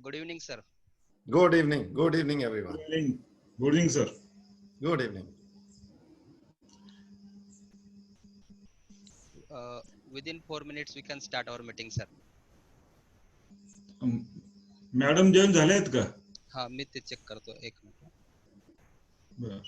Good evening, sir. Good evening. Good evening, everyone. Good evening. Good evening, sir. Good evening. Within 4 minutes, we can start our meeting, sir. Madam join झालेत का? हा, मी ते check करतो. एक minute. बर.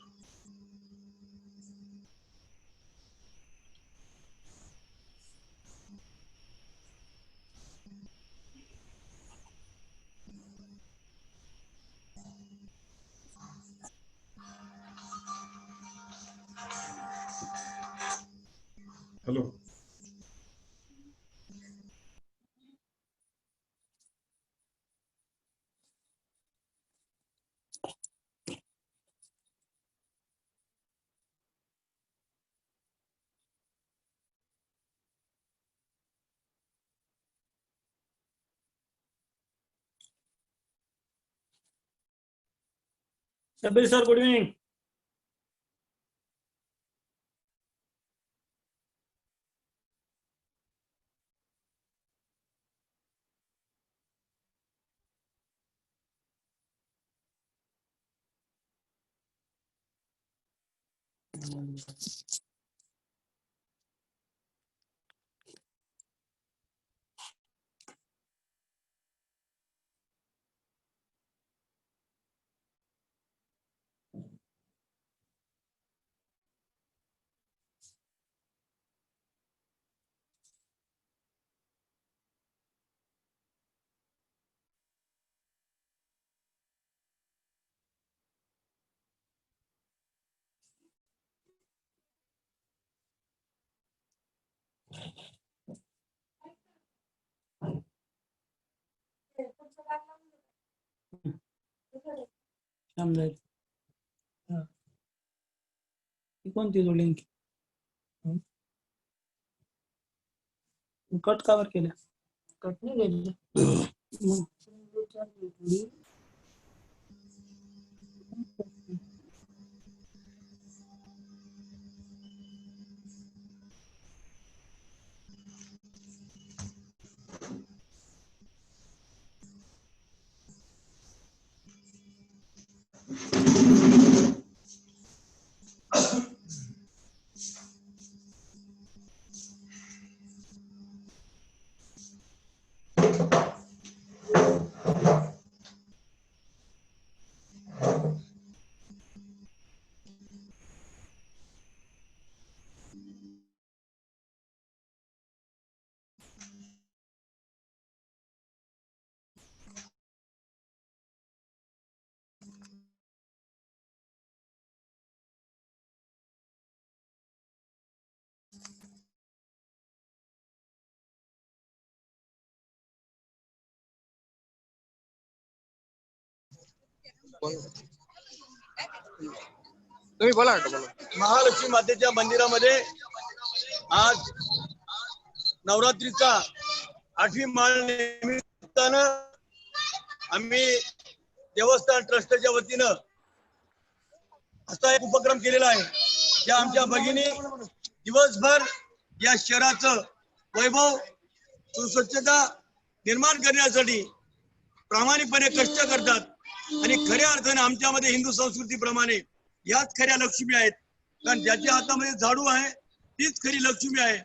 Hello. Sabir sir, good evening. कोणती जो link cut cover केलं कट नाही केलं तुम्ही बोला ना. महालक्ष्मी मातेच्या मंदिरामध्ये आज नवरात्रीचा 8वी माळ निमित्तानं आम्ही देवस्थान ट्रस्टच्या वतीनं असा एक उपक्रम केलेला आहे. ज्या आमच्या भगिनी दिवसभर या शहराचं वैभव सुस्वच्छता निर्माण करण्यासाठी प्रामाणिकपणे कष्ट करतात आणि खऱ्या अर्थाने आमच्यामध्ये हिंदू संस्कृतीप्रमाणे याच खऱ्या लक्ष्मी आहेत. कारण ज्याच्या हातामध्ये झाडू आहे तीच खरी लक्ष्मी आहे.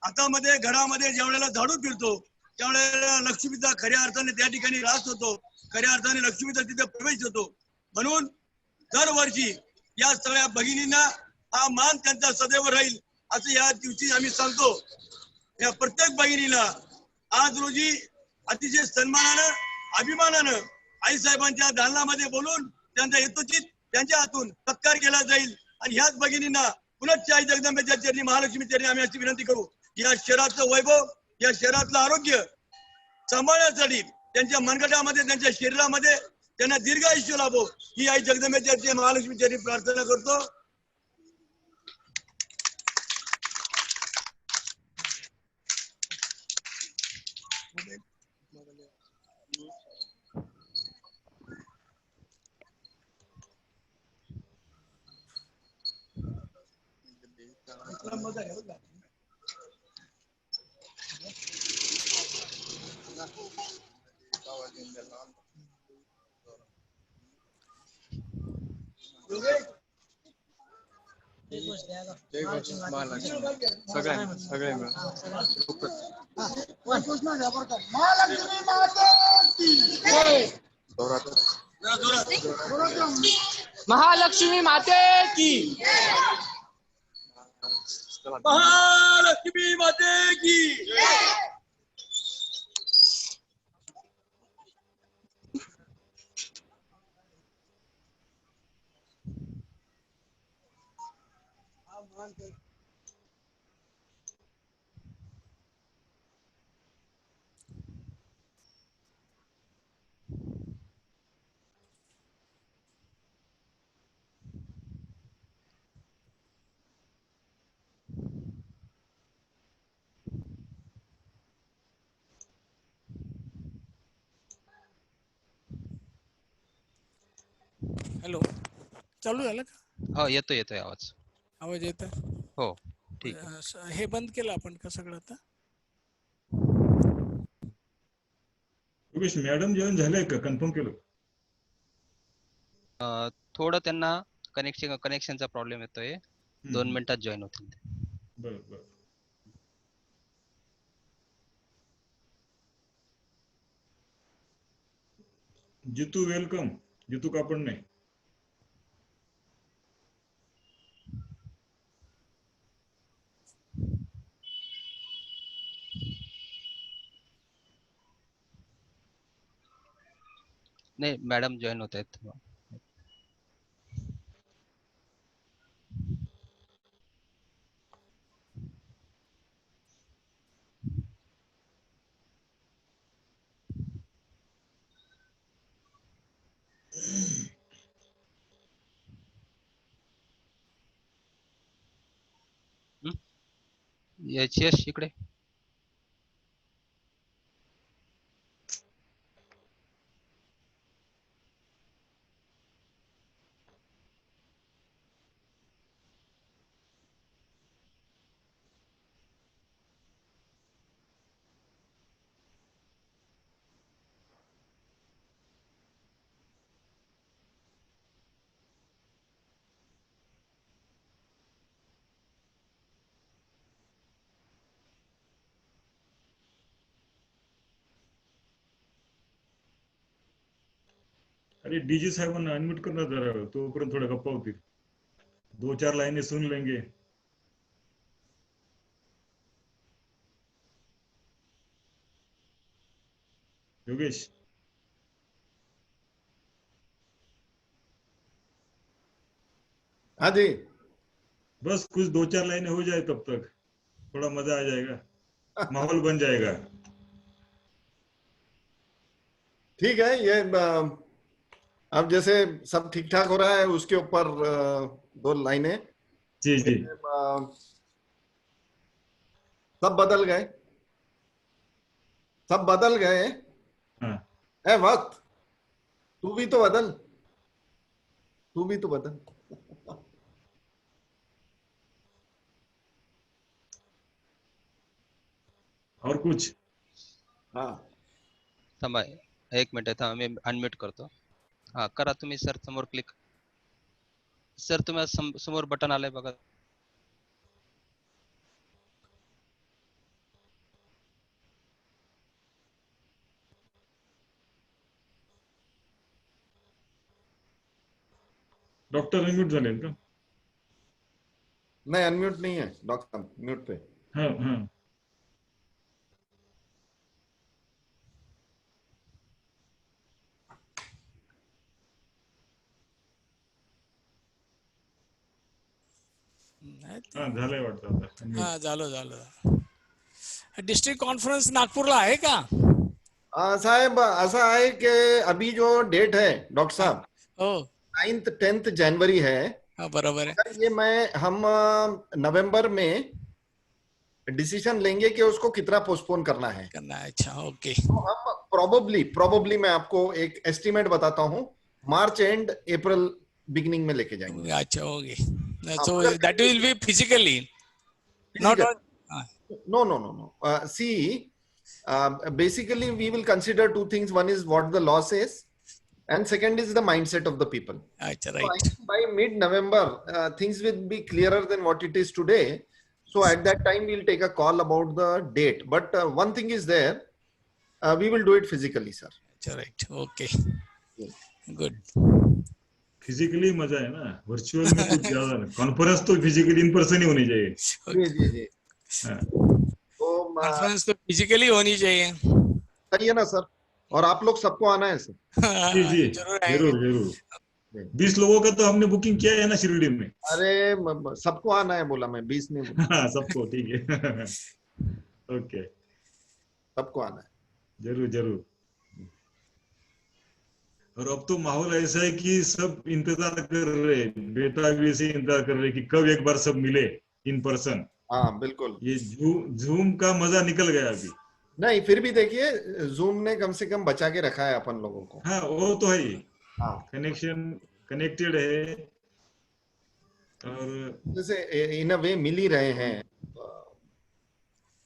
हातामध्ये घरामध्ये ज्या वेळेला झाडू फिरतो त्यावेळेला लक्ष्मीचा खऱ्या अर्थाने त्या ठिकाणी रास होतो, खऱ्या अर्थाने लक्ष्मीचा तिथे प्रवेश होतो. म्हणून दरवर्षी या सगळ्या भगिनींना हा मान त्यांचा सदैव राहील असं या दिवशी आम्ही सांगतो. या प्रत्येक भगिनीला आज रोजी अतिशय सन्मानानं अभिमानानं आईसाहेबांच्या दालनामध्ये बोलून त्यांचा यथोचित त्यांच्या हातून सत्कार केला जाईल. आणि ह्याच भगिनींना पुनश्च आई जगदंबेच्या चरणी महालक्ष्मी चरणी आम्ही अशी विनंती करू. या शहराचं वैभव या शहरातलं आरोग्य सांभाळण्यासाठी त्यांच्या मनगटामध्ये त्यांच्या शरीरामध्ये त्यांना दीर्घ आयुष्य लाभो ही आई जगदंबेच्या चरणी महालक्ष्मी चरणी प्रार्थना करतो. महालक्ष्मी माते की महालक्ष्मी माते की हॅलो, चालू झालं का? हो येतोय आवाज. आवाज येत आहे? हो ठीक आहे. हे बंद केलं आपण का सगळं आता? योगेश मॅडम जॉईन झाले का? कन्फर्म केलं? थोडं त्यांना कनेक्शनचा प्रॉब्लेम येतोय. 2 मिनिटात जॉईन होतील ते. बरं बरं. जितू वेलकम. जितू कापड नाही. नाही मॅडम जॉईन होत आहेत. यश इकडे. अरे डीजी साहेबांना अनम्यूट करना जरा, तोपर्यंत थोड्या गप्पा होतील. 2-4 लाइनें सुन लेंगे. योगेश. हाँ जी. बस कुछ 2-4 लाइनें हो जाए तब तक थोड़ा मजा आ जाएगा, माहौल बन जाएगा. ठीक है. ये अब जैसे सब ठीक ठाक हो रहा है उसके ऊपर 2 लाइनें. जी जी. सब बदल गए. सब बदल गए. हाँ. ए वक्त तू भी तो बदल. तू भी तो बदल. और कुछ? हाँ. थांबा 1 मिनिट. मी अनम्यूट करतो. हा करा तुम्ही सर. समोर क्लिक. सर तुम्ही समोर बटन आलंय बघा. डॉक्टर अनम्यूट झाले का? नहीं अनम्यूट नहीं है डॉक्टर. म्यूट पे. हाँ हाँ. हाँ झालंय वाटतं आता. हा झालं. डिस्ट्रिक्ट कॉन्फरन्स नागपूरला आहे का? साहेब ऐसा है कि अभी जो डेट है डॉक्टर साहब हो. 9th-10th जनवरी है. हाँ बरोबर है. अगर ये हम नवंबर में डिसीजन लेंगे कि उसको कितना पोस्टपोन करना है. अच्छा ओके. तो हम प्रोबेबली मैं आपको एक एस्टिमेट बताता हूँ. मार्च एंड अप्रैल बिगिनिंग में लेके जाएंगे. अच्छा okay. So that will be physically not. No. See, Basically, we will consider two things. One is what the law says, and second is the mindset of the people. Acha, So I right. think by mid-November, things will be clearer than what it is today. So at that time, we'll take a call about the date. But one thing is there, we will do it physically, sir. Acha, right. Okay. Yes. Good. Physically मजा है ना, virtual में कुछ ज्यादा ना, conference तो physically in person ही होनी चाहिए। जी जी जी। हाँ, तो कॉन्फ्रेंस तो फिजिकली होनी चाहिए। सही है ना सर? और आप लोग सबको आना है सर। जी जी, जरूर आएंगे। जरूर जरूर। 20 लोगों का तो हमने बुकिंग किया है ना शिरडी में। अरे सबको आना है बोला मैं, 20 नहीं बोला, हाँ, सबको ठीक है। ओके, सबको आना है। जरूर जरूर। और अब तो माहौल ऐसा है कि सब इंतजार कर रहे, बेटा भी ऐसे इंतजार कर रहे कि कब एक बार सब मिले इन पर्सन। हाँ बिल्कुल। ये जूम का मजा निकल गया अभी। नहीं फिर भी देखिए, जूम ने कम से कम बचा के रखा है अपन लोगों को। हाँ, वो तो है ही, हाँ कनेक्शन कनेक्टेड है। और जैसे इन अ वे मिल ही रहे हैं।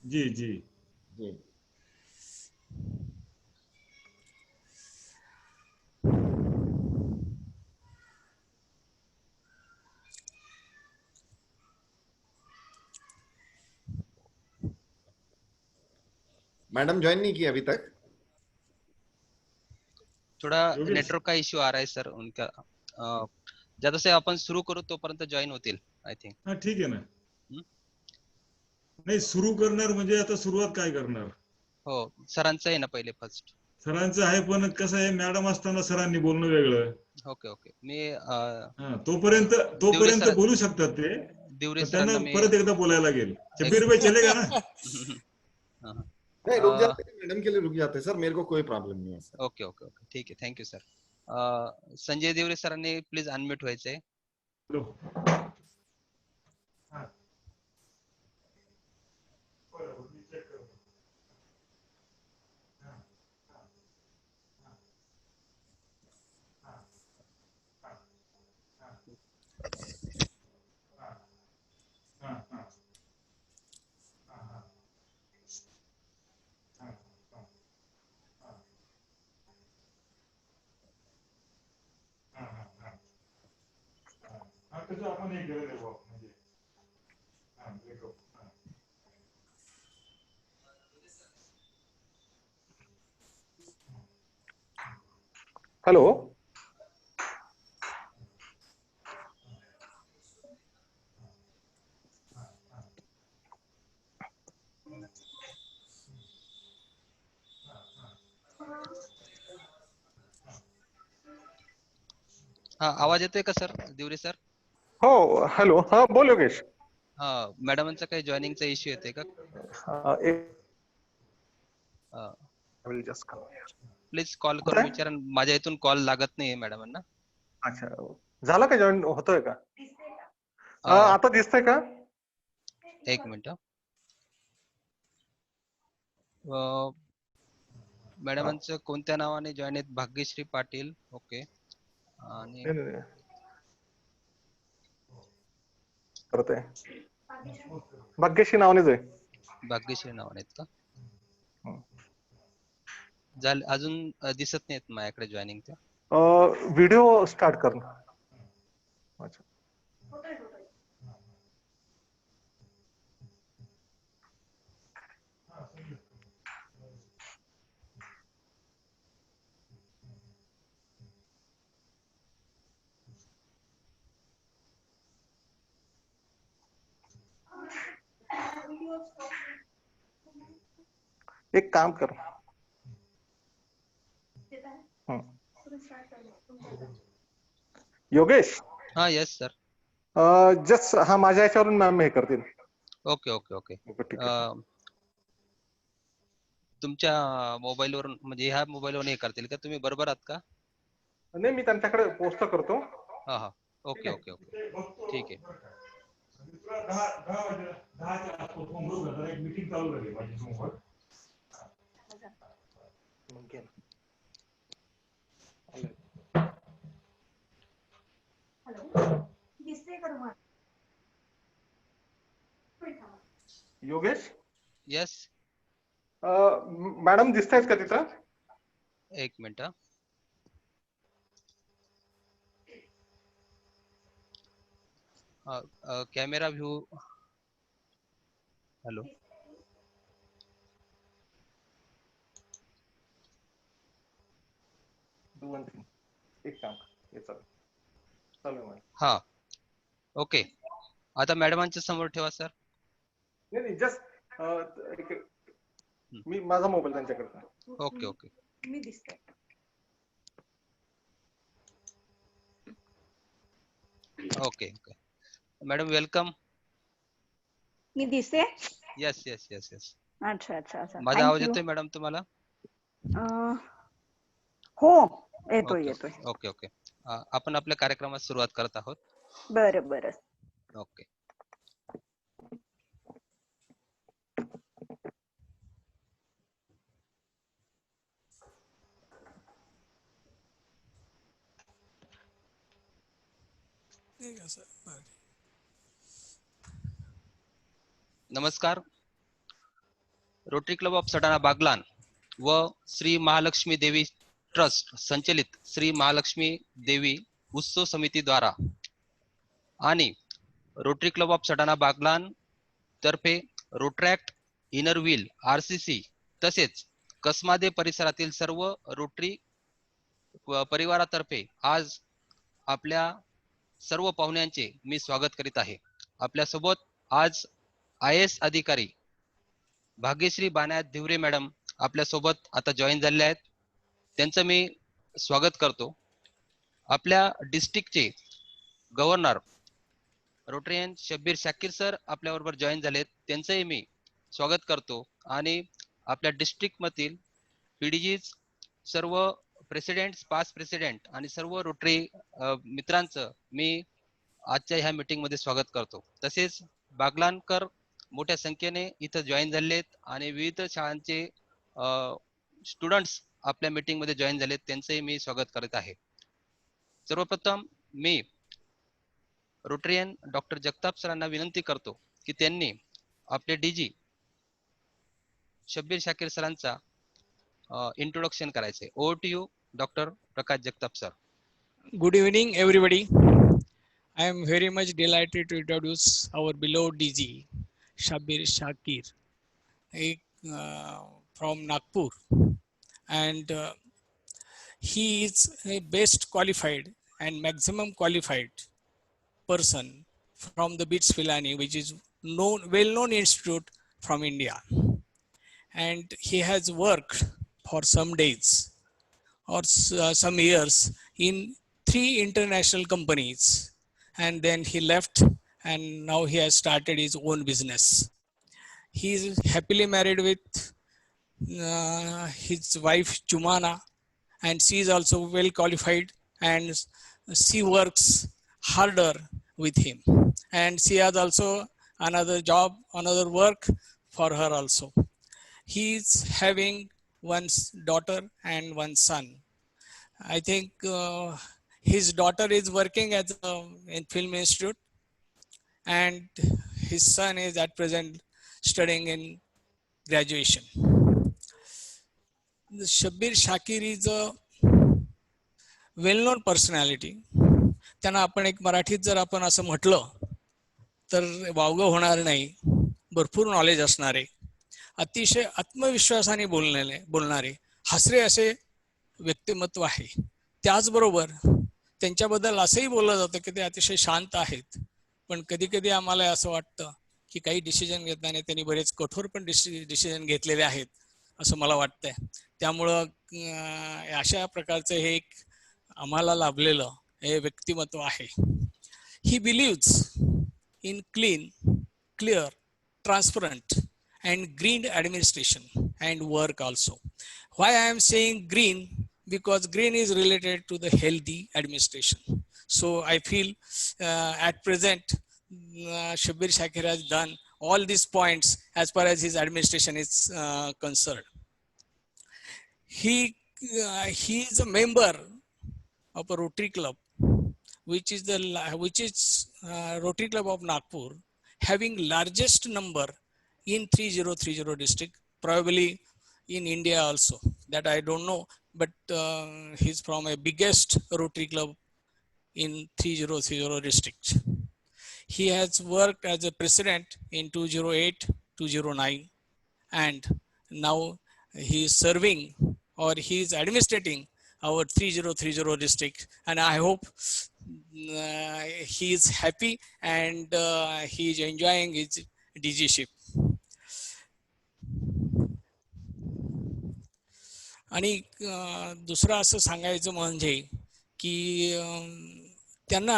जी जी, जी। मैडम ज्वाइन नहीं की अभी तक? थोड़ा योगेश? नेटवर्क का इश्यू आ रहा है सर उनका। ज्यादा से आपण सुरू करू तोपर्यंत जॉईन होतील आय थिंक। हाँ ठीक आहे ना. नाही, सुरू करणार म्हणजे आता सुरुवात काय करणार? हो, सरांचं आहे ना पहिले फर्स्ट. सरांचं आहे, पण कसं आहे, मॅडम असताना सरांनी बोलणं वेगळं. Okay okay. मी तोपर्यंत बोलू शकतात ते, दिवरे पण त्यांना सरांना मी परत एकदा बोलायला लागेल. 26 रुपये चलेगा ना? हाँ, नहीं रुक जाते हैं, मैडम के लिए रुक जाते हैं सर, मेरे को कोई प्रॉब्लम नहीं है सर। ओके ओके ओके, ठीक आहे, थँक्यू सर. संजय दिवरे सरांनी प्लीज अनम्यूट व्हायचंय. लो. त्याचं आपण एक गरज आहे बुवा, म्हणजे ब्रेकअप. हेलो, हा, आवाज येतोय का सर दिवरे सर? हो हेलो, हाँ बोल योगेश. हा, मॅडमांचा काही जॉईनिंगचा इश्यू येते का? प्लीज कॉल करून विचारा. माझ्या इथून कॉल लागत नाहीये मॅडमांना. अच्छा, झाला का जॉईन, होतोय का? आता दिसतंय का? एक मिनिट. मॅडमांचं कोणत्या नावाने जॉईन आहेत? भाग्यश्री पाटील. ओके. आणि करते भाग्यश्री नावानेच आहे. भाग्यश्री नावाने आहेत का? अजून दिसत नाहीत माझ्याकडे जॉईनिंग त्या. व्हिडिओ स्टार्ट कर ना. अच्छा, एक काम कर. योगेश, हा यस सर. जस्ट हा माझ्या याच्यावरून मॅम हे करतील. Okay okay okay. ठीक आहे. तुमच्या मोबाईल वरून म्हणजे ह्या मोबाईल वरून हे करतील का? तुम्ही बरोबर आहात का? नाही, मी त्यांच्याकडे पोस्ट करतो. हा हा, ओके ओके ओके, ठीक आहे. 10च्या आसपास फोन करू का? एक मीटिंग चालू झाली माझी समोर. योगेश, यस. मॅडम दिसतायत का तिथं? एक मिनिट हा. Camera view. हॅलो. एक काम कर, हे चालू आहे. हा ओके. आता मॅडमांच्या समोर ठेवा सर. नाही जस्ट मी माझा मोबाईल त्यांच्याकडे. Okay okay. मी दिसते. Okay okay. Madam welcome. मी दिसते. Yes yes yes yes. अच्छा अच्छा अच्छा. माझा आवाज Thank you. येतोय मॅडम तुम्हाला? हो येतोय ओके येतोय. Okay okay. आपण आपल्या कार्यक्रमात सुरुवात करत आहोत. बरं बरं. ओके. ठीक आहे सर. बरं. नमस्कार. Rotary club of Satana Baglan व श्री महालक्ष्मी देवी ट्रस्ट संचलित श्री महालक्ष्मी देवी उत्सव समिती द्वारा आणि rotary club of Satana Baglan तर्फे रोट्रॅक्ट इनर व्हील RCC तसेच कसमादे परिसरातील सर्व रोटरी परिवारातर्फे आज आपल्या सर्व पाहुण्यांचे मी स्वागत करीत आहे. आपल्या सोबत आज IAS अधिकारी भाग्यश्री बानायत धिवरे मॅडम आपल्या सोबत आता जॉईन झालेले आहेत. त्यांचं मी स्वागत करतो. आपल्या डिस्ट्रिक्टचे governor Rotarian Shabbir Shakir sir आपल्या बरोबर जॉईन झालेत. त्यांचंही मी स्वागत करतो. आणि आपल्या डिस्ट्रिक्ट मधील PDGs सर्व प्रेसिडेंट पास्ट प्रेसिडेंट आणि सर्व रोटरी मित्रांचं मी आजच्या ह्या मीटिंग मध्ये स्वागत करतो. तसेच बागलानकर मोठ्या संख्येने इथं जॉईन झाले आहेत आणि विविध शाळांचे स्टुडंट्स आपल्या मीटिंग मध्ये जॉईन झालेत. त्यांचंही मी स्वागत करत आहे. सर्वप्रथम मी रोटरियन डॉक्टर जगताप सरांना विनंती करतो की त्यांनी आपले DG शब्बीर शाकीर सरांचा इंट्रोडक्शन करायचे. Over to you doctor Prakash Jagtap sir. Good evening, everybody. I am very much delighted to introduce our beloved DG, Shabbir Shakir, from Nagpur. And he is a best qualified and maximum qualified person from the BITS Pilani, which is well-known institute from India. And he has worked for some days or some years in 3 international companies, and then he left and now he has started his own business. He is happily married with his wife Chumana, and she is also well qualified and she works harder with him, and she has also another job, another work for her also. He is having one daughter and one son. I think his daughter is working at in film institute, and his son is at present studying in graduation. The Shabbir Shakir is a well-known personality. त्यांना आपण एक मराठीत जर आपण असं म्हटलं तर वावगं होणार नाही. भरपूर नॉलेज असणारे, अतिशय आत्मविश्वासाने बोलणारे हसरे असे व्यक्तिमत्व आहे. त्याचबरोबर त्यांच्याबद्दल असंही बोललं जातं की ते अतिशय शांत आहेत, पण कधी कधी आम्हाला असं वाटतं की काही डिसिजन घेताना त्यांनी बरेच कठोर पण डिसिजन घेतलेले आहेत असं मला वाटतंय. त्यामुळं अशा प्रकारचं हे एक आम्हाला लाभलेलं हे व्यक्तिमत्व आहे. He believes in clean, clear, transparent and green administration and work also. Why I am saying green? Because green is related to the healthy administration. So I feel at present Shabbir Shakir has done all these points as far as his administration is concerned. He is a member of a Rotary Club, which is Rotary Club of Nagpur, having largest number in 3030 district, probably in India also. That I don't know, but he's from a biggest Rotary Club in 3030 district. He has worked as a president in 208, 209, and now he is serving or he is administrating our 3030 district. And I hope he is happy and he is enjoying his DG-ship. आणि दुसरं असं सांगायचं म्हणजे की त्यांना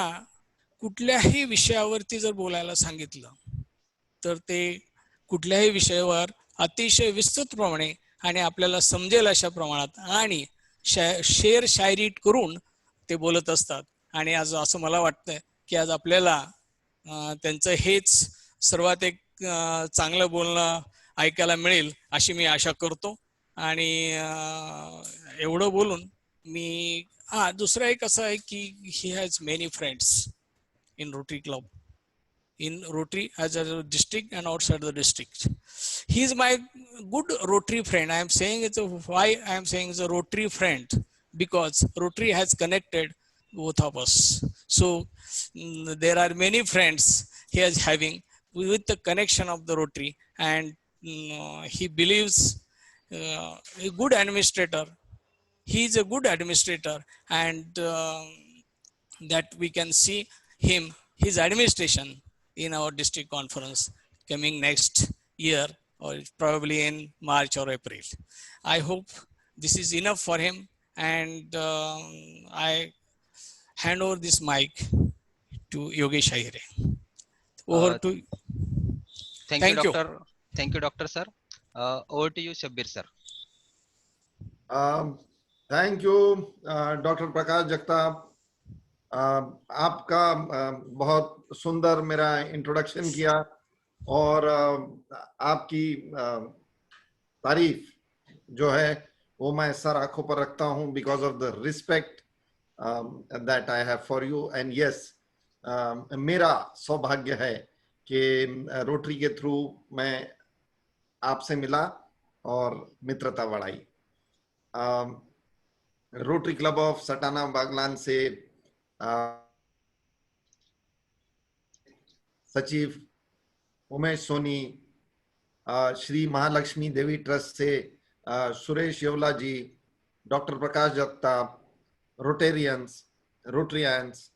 कुठल्याही विषयावरती जर बोलायला सांगितलं तर ते कुठल्याही विषयावर अतिशय विस्तृतप्रमाणे आणि आपल्याला समजेल अशा प्रमाणात आणि शेर शायरी करून ते बोलत असतात. आणि आज असं मला वाटतं की आज आपल्याला त्यांचं हेच सर्वात एक चांगलं बोलणं ऐकायला मिळेल अशी मी आशा करतो. आणि एवढं बोलून मी दुसरं एक असं आहे की he has many friends in Rotary Club, in Rotary as a district and outside the district. He is my good Rotary friend. I am saying it's why I am saying it's a Rotary friend, because Rotary has connected both of us. So there are many friends he is having with the connection of the Rotary, and he believes a good administrator. He is a good administrator, and that we can see his administration in our district conference coming next year, or probably in March or April. I hope this is enough for him, and I hand over this mic to Yogesh Ahire. Over to thank you, Doctor. Thank you, Doctor sir. Over to you, Shabbir sir. Thank you, Dr. Prakash Jagtap. आपका बहुत सुंदर मेरा introduction KIA और आपकी तारीफ जो है वो मैं सर आंखों पर रखता हूं because of the respect that I have for you. And yes, मेरा सौभाग्य है कि रोटरी के थ्रू मैं आपसे मिला और मित्रता बढ़ाई. रोटरी क्लब ऑफ सटाना बागलान से सचिव उमेश सोनी, श्री महालक्ष्मी देवी ट्रस्ट से सुरेश येवला जी, डॉक्टर प्रकाश जगताप, रोटेरियंस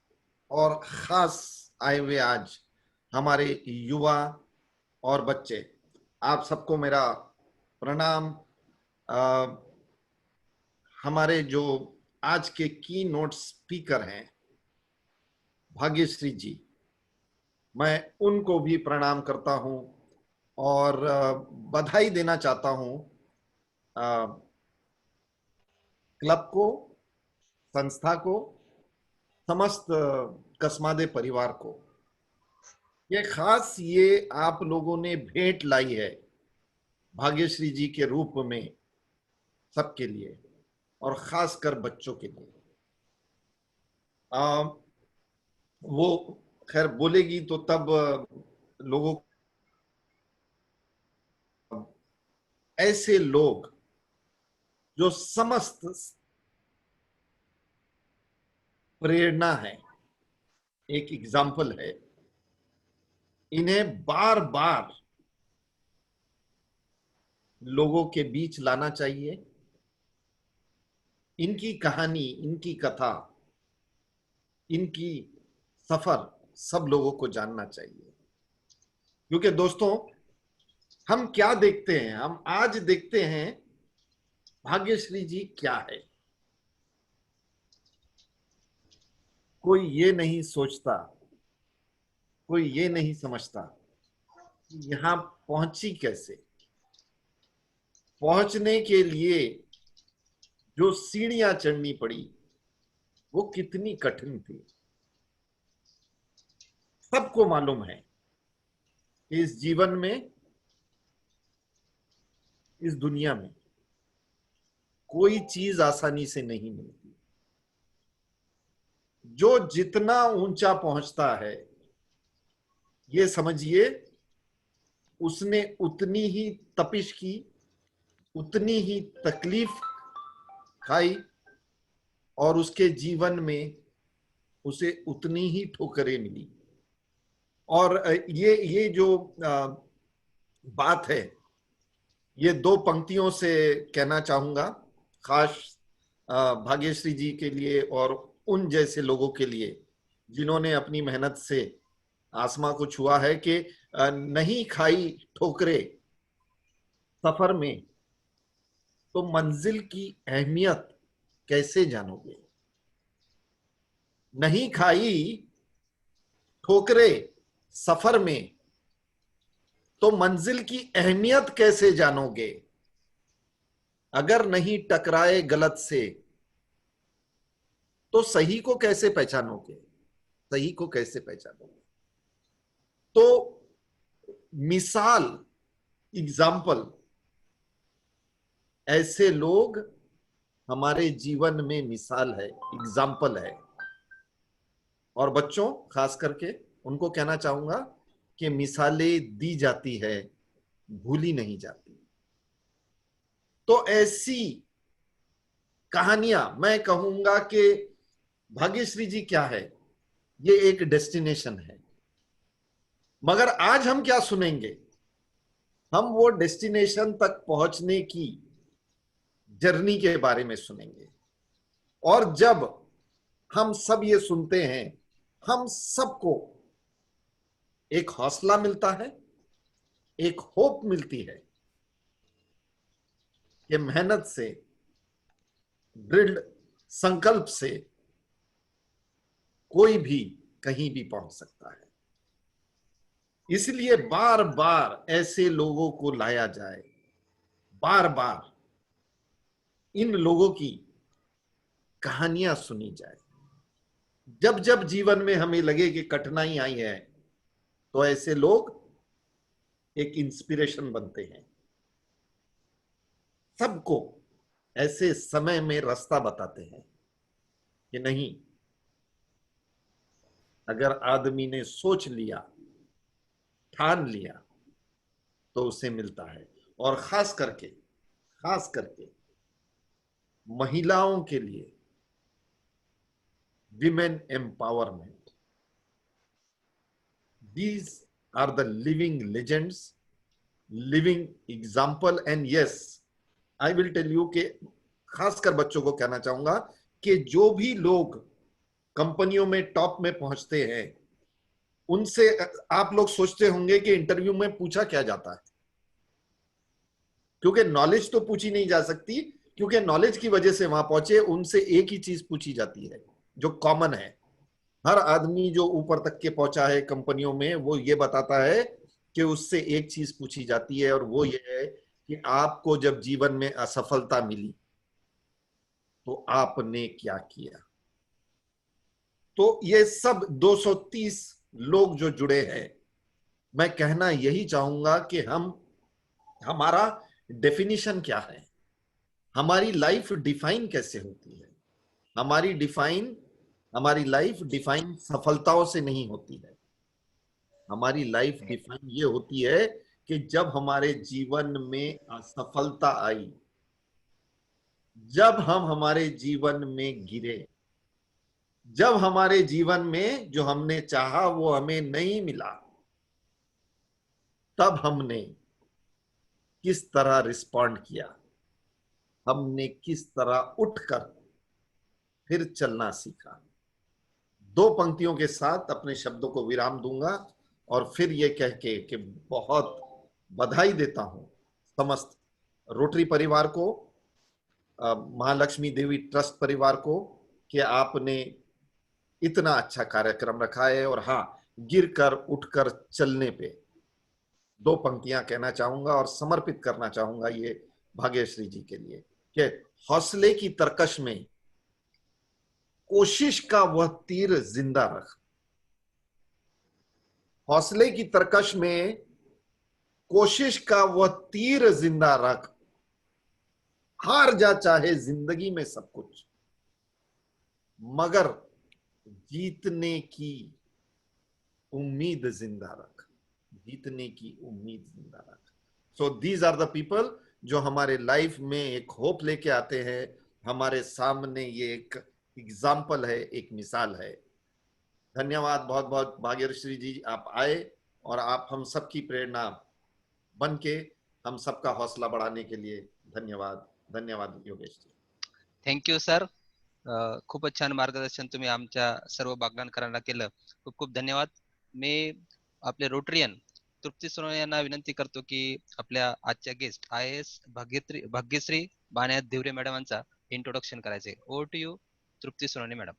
और खास आए हुए आज हमारे युवा और बच्चे, आप सबको मेरा प्रणाम. हमारे जो आज के की नोट स्पीकर हैं भाग्यश्री जी, मैं उनको भी प्रणाम करता हूं और बधाई देना चाहता हूं क्लब को, संस्था को, समस्त कसमादे परिवार को. ये खास ये आप लोगों ने भेंट लाई है भाग्यश्री जी के रूप में सबके लिए और खासकर बच्चों के लिए. वो खैर बोलेगी तो तब लोगों, ऐसे लोग जो समस्त प्रेरणा है, एक एग्जाम्पल है, इन्हें बार बार लोगों के बीच लाना चाहिए. इनकी कहानी, इनकी कथा, इनकी सफर सब लोगों को जानना चाहिए. क्योंकि दोस्तों, हम क्या देखते हैं, हम आज देखते हैं भाग्यश्री जी क्या है. कोई ये नहीं सोचता, कोई ये नहीं समझता कि यहां पहुंची कैसे. पहुंचने के लिए जो सीढ़ियां चढ़नी पड़ी वो कितनी कठिन थी. सबको मालूम है इस जीवन में, इस दुनिया में कोई चीज आसानी से नहीं मिलती. जो जितना ऊंचा पहुंचता है, ये समझिए उसने उतनी ही तपिश की, उतनी ही तकलीफ खाई और उसके जीवन में उसे उतनी ही ठोकरें मिली। और ये जो बात है, ये दो पंक्तियों से कहना चाहूंगा, खास भाग्यश्री जी के लिए और उन जैसे लोगों के लिए जिन्होंने अपनी मेहनत से आसमां को छुआ है, कि नहीं खाई ठोकरें सफर में तो मंजिल की अहमियत कैसे जानोगे। नहीं खाई ठोकरें सफर में तो मंजिल की अहमियत कैसे जानोगे। अगर नहीं टकराए गलत से तो सही को कैसे पहचानोगे, सही को कैसे पहचानोगे। तो मिसाल, एग्जाम्पल, ऐसे लोग हमारे जीवन में मिसाल है, एग्जाम्पल है। और बच्चों खास करके उनको कहना चाहूंगा कि मिसालें दी जाती है, भूली नहीं जाती। तो ऐसी कहानियां, मैं कहूंगा कि भाग्यश्री जी क्या है, ये एक डेस्टिनेशन है, मगर आज हम क्या सुनेंगे, हम वो डेस्टिनेशन तक पहुंचने की जर्नी के बारे में सुनेंगे। और जब हम सब ये सुनते हैं, हम सबको एक हौसला मिलता है, एक होप मिलती है कि मेहनत से, दृढ़ संकल्प से कोई भी कहीं भी पहुंच सकता है। इसलिए बार बार ऐसे लोगों को लाया जाए, बार बार इन लोगों की कहानियां सुनी जाए। जब जब जीवन में हमें लगे कि कठिनाई आई है, तो ऐसे लोग एक इंस्पिरेशन बनते हैं, सबको ऐसे समय में रास्ता बताते हैं कि नहीं, अगर आदमी ने सोच लिया, ठान लिया, तो उसे मिलता है। और खास करके महिलाओं के लिए women empowerment, these are the living legends, living example. And yes, I will tell you कि खासकर बच्चों को कहना चाहूंगा कि जो भी लोग कंपनियों में टॉप में पहुंचते हैं, उनसे आप लोग सोचते होंगे कि इंटरव्यू में पूछा क्या जाता है, क्योंकि नॉलेज तो पूछी नहीं जा सकती, क्योंकि नॉलेज की वजह से वहां पहुंचे। उनसे एक ही चीज पूछी जाती है जो कॉमन है। हर आदमी जो ऊपर तक के पहुंचा है कंपनियों में, वो ये बताता है कि उससे एक चीज पूछी जाती है, और वो ये है कि आपको जब जीवन में असफलता मिली तो आपने क्या किया। तो ये सब 230 लोग जो जुड़े हैं, मैं कहना यही चाहूंगा कि हमारा डेफिनेशन क्या है, हमारी लाइफ डिफाइन कैसे होती है। हमारी लाइफ डिफाइन सफलताओं से नहीं होती है। हमारी लाइफ डिफाइन ये होती है कि जब हमारे जीवन में असफलता आई, जब हम हमारे जीवन में गिरे, जब हमारे जीवन में जो हमने चाहा वो हमें नहीं मिला, तब हमने किस तरह रिस्पॉन्ड किया, हमने किस तरह उठकर फिर चलना सीखा। दो पंक्तियों के साथ अपने शब्दों को विराम दूंगा और फिर ये कह के कि बहुत बधाई देता हूं समस्त रोटरी परिवार को, महालक्ष्मी देवी ट्रस्ट परिवार को, कि आपने इतना अच्छा कार्यक्रम रखा है। और हाँ, गिरकर उठकर चलने पे दो पंक्तियां कहना चाहूंगा और समर्पित करना चाहूंगा ये भाग्यश्री जी के लिए, कि हौसले की तरकश में कोशिश का वह तीर जिंदा रख। हौसले की तरकश में कोशिश का वह तीर जिंदा रख, हार जा चाहे जिंदगी में सब कुछ, मगर जीतने की उम्मीद जिंदा रख, जीतने की उम्मीद जिंदा रख। So these are the people जो हमारे लाइफ में एक होप लेके आते हैं। हमारे सामने ये एक एग्जाम्पल है, एक मिसाल है। धन्यवाद बहुत बहुत भाग्यश्री जी, आप आए और आप हम सबकी प्रेरणा बन के हम सबका हौसला बढ़ाने के लिए। धन्यवाद, धन्यवाद योगेश जी। Thank you sir. खूपच छान मार्गदर्शन तुम्ही आमच्या सर्व बागलाणकरांना केलं. खूप खूप धन्यवाद. मी आपले रोटरियन तृप्ती सोनवणे यांना विनंती करतो की आपल्या आजच्या गेस्ट IAS भाग्यश्री बाण्यात धिवरे मॅडमांचा इंट्रोडक्शन करायचे. Over to you Trupti Sonawane madam.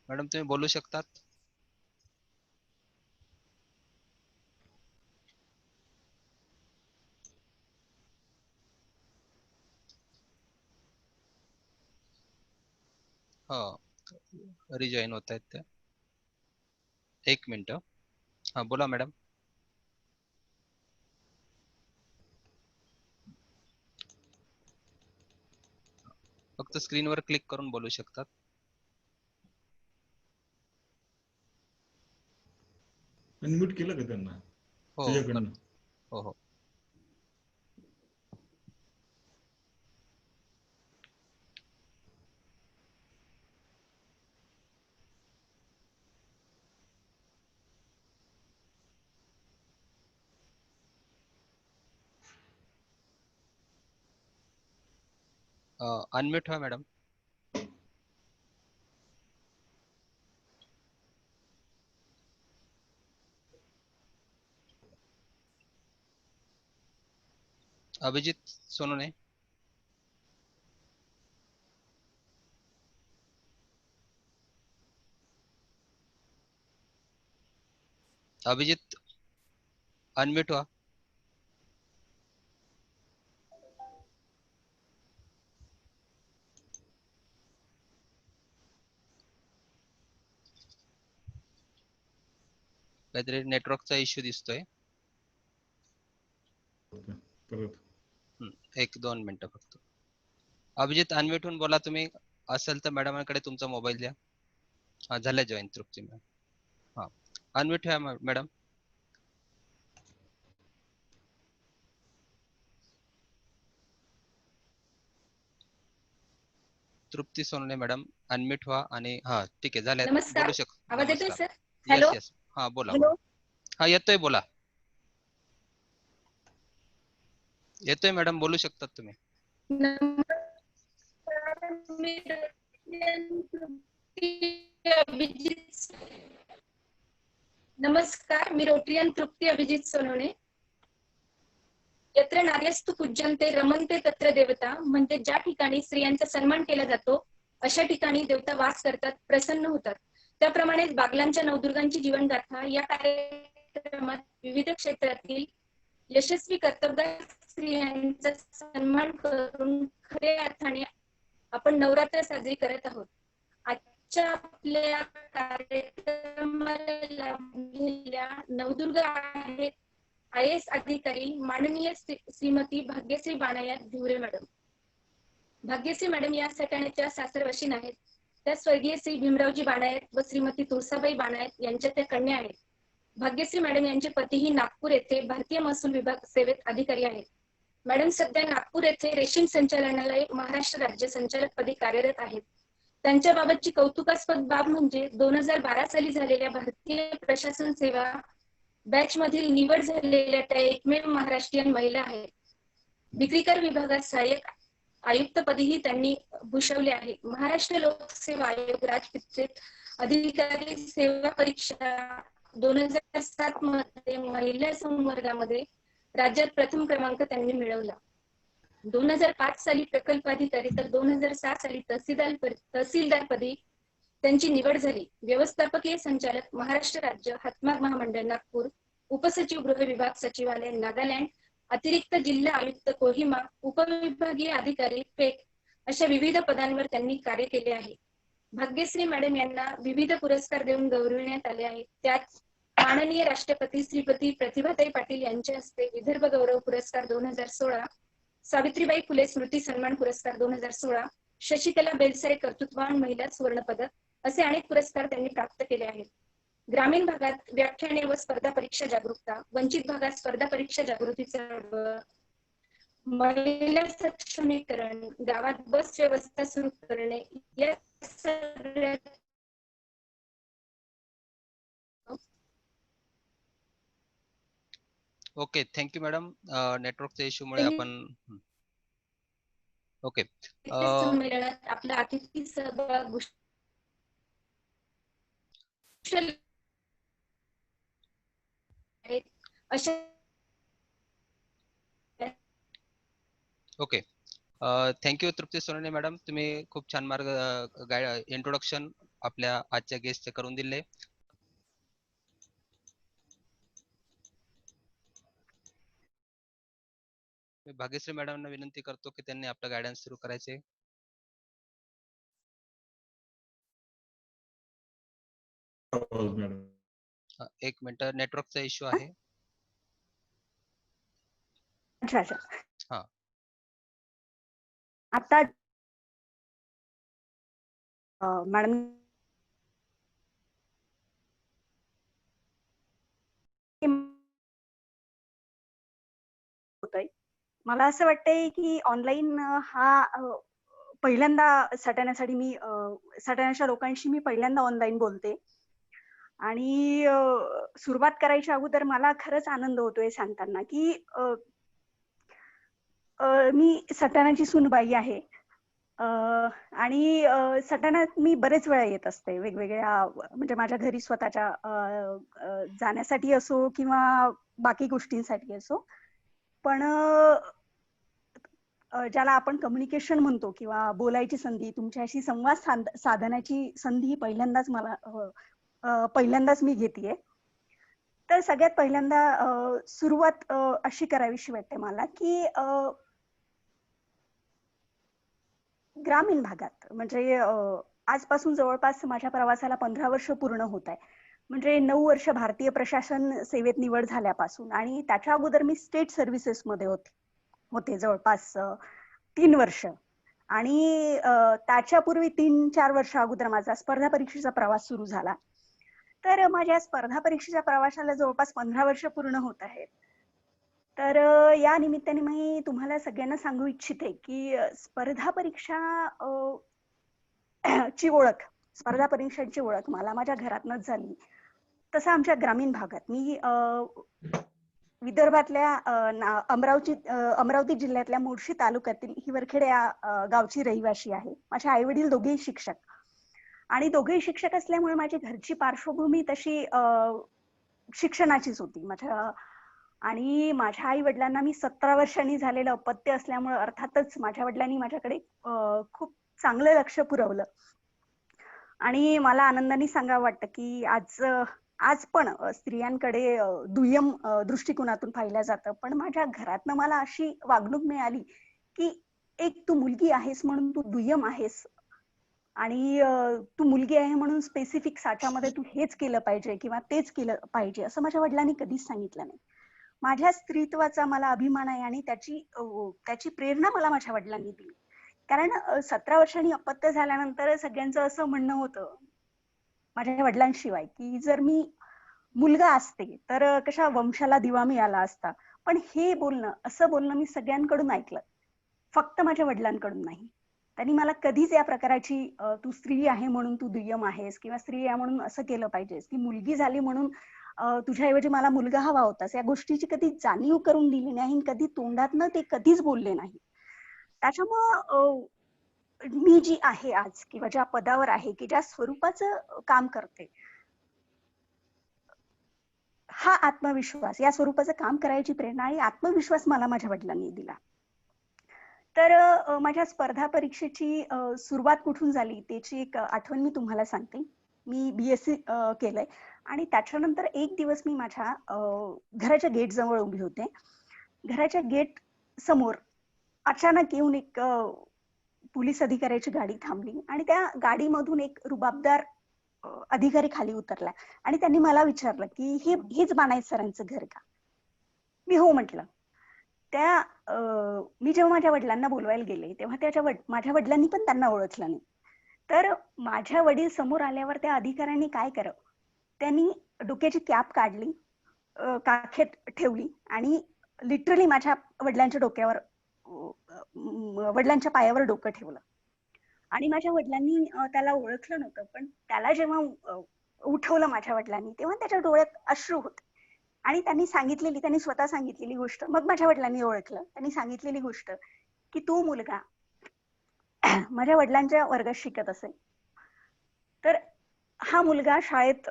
Madam तुम्ही बोलू शकतात. हो, रिजॉईन होत आहेत त्या. एक मिनिट. हा बोला मॅडम. फक्त स्क्रीनवर क्लिक करून बोलू शकतात. अनम्यूट केलं का त्यांना हो तुझ्याकडनं? हो हो. अनम्यूट व्हा मॅडम. अभिजित सोनवणे. अभिजित अनम्यूट व्हा. काहीतरी नेटवर्कचा इश्यू दिसतोय. परत एक दोन मिनिटं फक्त. अभिजित अनम्यूट होऊन बोला तुम्ही. असेल तर मॅडमांकडे तुमचा मोबाईल द्या. हा झालं जॉईन तृप्ती मॅडम. हा अनम्यूट व्हा मॅडम. तृप्ती सोनवणे मॅडम अनम्यूट व्हा आणि हा ठीक आहे झाले. नमस्कार. बोलू शकता. आवाज येतोय नमस्कार. सर? हॅलो. यस हा बोला हॅलो. हा येतोय बोला. येतोय मॅडम बोलू शकतात तुम्ही. नमस्कार, मी रोटरियन तृप्ती अभिजित सोनवणे. यत्र नार्यस्तु पूज्यन्ते रमन्ते तत्र देवता, म्हणजे ज्या ठिकाणी स्त्रियांचा सन्मान केला जातो अशा ठिकाणी देवता वास करतात, प्रसन्न होतात. त्याप्रमाणेच बागलांच्या नवदुर्गांची जीवनगाथा या कार्यक्रमात विविध क्षेत्रातील यशस्वी कर्तबगार स्त्रियांचा सन्मान करून खऱ्या अर्थाने आपण नवरात्र साजरी करत आहोत. आजच्या आपल्या कार्यक्रमाला लाभलेल्या नवदुर्गा आहेत IAS अधिकारी माननीय श्रीमती भाग्यश्री बाणायत धिवरे मॅडम. भाग्यश्री मॅडम या सटाण्याच्या सासरवाशीण आहेत. त्या स्वर्गीय श्री भीमरावजी बाणायत व श्रीमती तुळसाबाई बाणायत यांच्या त्या कन्या आहेत. भाग्यश्री मॅडम यांचे पतीही नागपूर येथे भारतीय महसूल विभाग सेवेत अधिकारी आहेत. मॅडम सध्या नागपूर येथे रेशीम संचालनालय महाराष्ट्र राज्य संचालक पदी कार्यरत आहेत. त्यांच्याबाबतची कौतुकास्पद बाब म्हणजे 2012 साली झालेल्या भारतीय प्रशासन सेवा बॅच मधील निवड झालेल्या त्या एकमेव महाराष्ट्रीयन महिला आहेत. विक्रीकर विभागात सहाय्यक आयुक्त पदीही त्यांनी भूषवले आहे. महाराष्ट्र लोकसेवा आयोग राजपित्रेत अधिकारी सेवा परीक्षा 2007 मध्ये महिला संवर्गामध्ये राज्यात प्रथम क्रमांक त्यांनी मिळवला. 2005 साली प्रकल्पाधिकारी तर 2007 साली तहसीलदार पदी त्यांची निवड झाली. व्यवस्थापकीय संचालक महाराष्ट्र राज्य हातमाग महामंडळ नागपूर, उपसचिव गृह विभाग सचिवालय नागालँड, अतिरिक्त जिल्हा आयुक्त कोहिमा, उपविभागीय अधिकारी पेक अशा विविध पदांवर त्यांनी कार्य केले आहे. भाग्यश्री मॅडम यांना विविध पुरस्कार देऊन गौरविण्यात आले आहे. त्यात माननीय राष्ट्रपती श्रीमती प्रतिभाताई पाटील यांच्या हस्ते विदर्भ गौरव पुरस्कार 2016, सावित्रीबाई फुले स्मृती सन्मान पुरस्कार 2016, शशिकला बेलसरे कर्तृत्ववान महिला सुवर्ण पदक असे अनेक पुरस्कार त्यांनी प्राप्त केले आहेत. ग्रामीण भागात व्याख्याने व स्पर्धा परीक्षा जागरूकता, वंचित भागात स्पर्धा परीक्षा जागृती चळवळ, महिला सक्षमीकरण, गावात बस व्यवस्था सुरू करणे या सगळ्या ओके, थँक्यू मॅडम. नेटवर्कच्या इश्यूमुळे आपण ओके. संमेलनात आपला अतिथी सहभाग अशा ओके, थँक्यू तृप्ती सोनवणे मॅडम. तुम्ही खूप छान मार्ग इंट्रोडक्शन आपल्या आजच्या गेस्टचे करून दिले. मी भाग्यश्री मॅडमना विनंती करतो की त्यांनी आपलं गायडन्स सुरू करायचे. मॅडम, एक मिनिट, नेटवर्कचा इश्यू आहे. अच्छा अच्छा. हा. आता मॅडम होतंय. मला असं वाटतंय की ऑनलाईन हा पहिल्यांदा सटाण्याच्या लोकांशी मी पहिल्यांदा ऑनलाईन बोलते आणि सुरुवात करायच्या अगोदर मला खरंच आनंद होतोय सांगताना की मी सटाण्याची सूनबाई आहे आणि सटाण्यात मी बरेच वेळा येत असते वेगवेगळ्या, म्हणजे माझ्या घरी स्वतःच्या जाण्यासाठी असो किंवा बाकी गोष्टींसाठी असो. पण ज्याला आपण कम्युनिकेशन म्हणतो किंवा बोलायची संधी, तुमच्याशी संवाद साधण्याची संधी पहिल्यांदाच मी घेतेय. तर सगळ्यात पहिल्यांदा सुरुवात अशी करावीशी वाटते मला की ग्रामीण भागात, म्हणजे आजपासून जवळपास माझ्या प्रवासाला 15 वर्ष पूर्ण होत आहे. म्हणजे 9 वर्ष भारतीय प्रशासन सेवेत निवड झाल्यापासून, आणि त्याच्या अगोदर मी स्टेट सर्व्हिसेस मध्ये होते जवळपास 3 वर्ष, आणि त्याच्यापूर्वी 3-4 वर्ष अगोदर माझा स्पर्धा परीक्षेचा प्रवास सुरू झाला. तर माझ्या स्पर्धा परीक्षेच्या प्रवासाला जवळपास 15 वर्ष पूर्ण होत आहेत. तर या निमित्ताने मी तुम्हाला सगळ्यांना सांगू इच्छिते की स्पर्धा परीक्षांची ओळख मला माझ्या घरातनच झाली. तसं आमच्या ग्रामीण भागात मी विदर्भातल्या अमरावती जिल्ह्यातल्या मोर्शी तालुक्यातील हिवरखेड या गावची रहिवाशी आहे. माझे आई वडील दोघेही शिक्षक, आणि दोघेही शिक्षक असल्यामुळे माझी घरची पार्श्वभूमी तशी शिक्षणाचीच होती. आणि माझ्या आई वडिलांना मी 17 वर्षांनी झालेलं अपत्य असल्यामुळे अर्थातच माझ्या वडिलांनी माझ्याकडे खूप चांगलं लक्ष पुरवलं. आणि मला आनंदाने सांगावं वाटतं की आज पण स्त्रियांकडे दुय्यम दृष्टिकोनातून पाहिलं जातं. पण माझ्या घरातनं मला अशी वागणूक मिळाली की एक तू मुलगी आहेस म्हणून तू दुय्यम आहेस, आणि तू मुलगी आहे म्हणून स्पेसिफिक साच्यामध्ये तू हेच केलं पाहिजे किंवा तेच केलं पाहिजे असं माझ्या वडिलांनी कधीच सांगितलं नाही. माझ्या स्त्रीत्वाचा मला अभिमान आहे आणि त्याची प्रेरणा मला माझ्या वडिलांनी दिली. कारण 17 वर्षांनी अपत्य झाल्यानंतर सगळ्यांचं असं म्हणणं होतं माझ्या वडिलांशिवाय की जर मी मुलगा असते तर कशा वंशाला दिवा मिळाला असता. पण हे असं बोलणं मी सगळ्यांकडून ऐकलं, फक्त माझ्या वडिलांकडून नाही. त्यांनी मला कधीच या प्रकाराची तू स्त्री आहे म्हणून तू दुय्यम आहेस किंवा स्त्री आहे म्हणून असं केलं पाहिजेस, ती मुलगी झाली म्हणून तुझ्याऐवजी मला मुलगा हवा होतास, या गोष्टीची कधी जाणीव करून दिली नाही, कधी तोंडातनं ते कधीच बोलले नाही. त्याच्यामुळं मी जी आहे आज किंवा ज्या पदावर आहे की ज्या स्वरूपाचं काम करते, हा आत्मविश्वास, या स्वरूपाचं काम करायची प्रेरणा आणि आत्मविश्वास मला माझ्या वडिलांनी दिला. तर माझ्या स्पर्धा परीक्षेची सुरुवात कुठून झाली त्याची एक आठवण मी तुम्हाला सांगते. मी BSc केलंय आणि त्याच्यानंतर एक दिवस मी माझ्या घराच्या गेट जवळ उभी होते. घराच्या गेट समोर अचानक येऊन एक पोलीस अधिकाऱ्याची गाडी थांबली आणि त्या गाडीमधून एक रुबाबदार अधिकारी खाली उतरला आणि त्यांनी मला विचारलं की हेच बानायत सरांचं घर का? मी हो म्हटलं. मी जेव्हा माझ्या वडिलांना बोलवायला गेले तेव्हा माझ्या वडिलांनी पण त्यांना ओळखलं नाही. तर माझ्या वडील समोर आल्यावर त्या अधिकाऱ्यांनी काय करावं, त्यांनी डोक्याची कॅप काढली, काखेत ठेवली आणि लिटरली माझ्या वडिलांच्या डोक्यावर वडिलांच्या पायावर डोकं ठेवलं आणि माझ्या वडिलांनी त्याला ओळखलं नव्हतं, पण त्याला जेव्हा उठवलं माझ्या वडिलांनी तेव्हा त्याच्या डोळ्यात अश्रू होते आणि त्यांनी स्वतः सांगितलेली गोष्ट, मग माझ्या वडिलांनी ओळखलं. त्यांनी सांगितलेली गोष्ट की तो मुलगा माझ्या वडिलांच्या वर्गात शिकत असेल, तर हा मुलगा शाळेत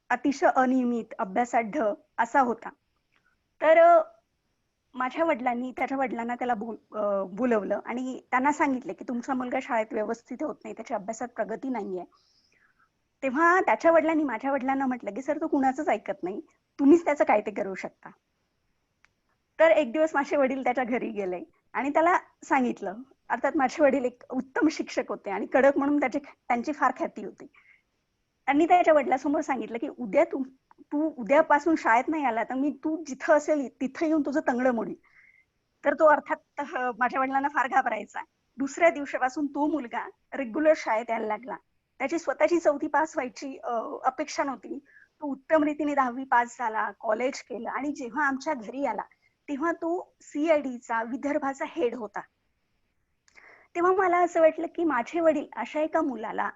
अतिशय अनियमित, अभ्यासात ढ असा होता. तर माझ्या वडिलांनी त्याच्या वडिलांना त्याला बोलवलं आणि त्यांना सांगितलं की तुमचा मुलगा शाळेत व्यवस्थित होत नाही, त्याच्या अभ्यासात प्रगती नाहीये. तेव्हा त्याच्या वडिलांनी माझ्या वडिलांना म्हटलं की सर तो कुणाचंच ऐकत नाही, तुम्हीच त्याचं काय ते करू शकता. तर एक दिवस माझे वडील त्याच्या घरी गेले आणि त्याला सांगितलं. अर्थात माझे वडील एक उत्तम शिक्षक होते आणि कडक म्हणून त्यांची फार ख्याती होती. त्यांनी त्याच्या वडिलांसमोर सांगितलं की तू उद्यापासून शाळेत नाही आला तर तू जिथं असेल तिथं येऊन तुझं तंगडं मोडील. तर तो अर्थात माझ्या वडिलांना फार घाबरायचा. दुसऱ्या दिवसापासून तो मुलगा रेग्युलर शाळेत यायला लागला. त्याची स्वतःची 4थी पास व्हायची अपेक्षा नव्हती. तो उत्तम रीतीने 10वी पास झाला, कॉलेज केलं आणि जेव्हा आमच्या घरी आला तेव्हा तो CIDचा विदर्भाचा हेड होता. तेव्हा मला असं वाटलं की माझे वडील अशा एका मुलाला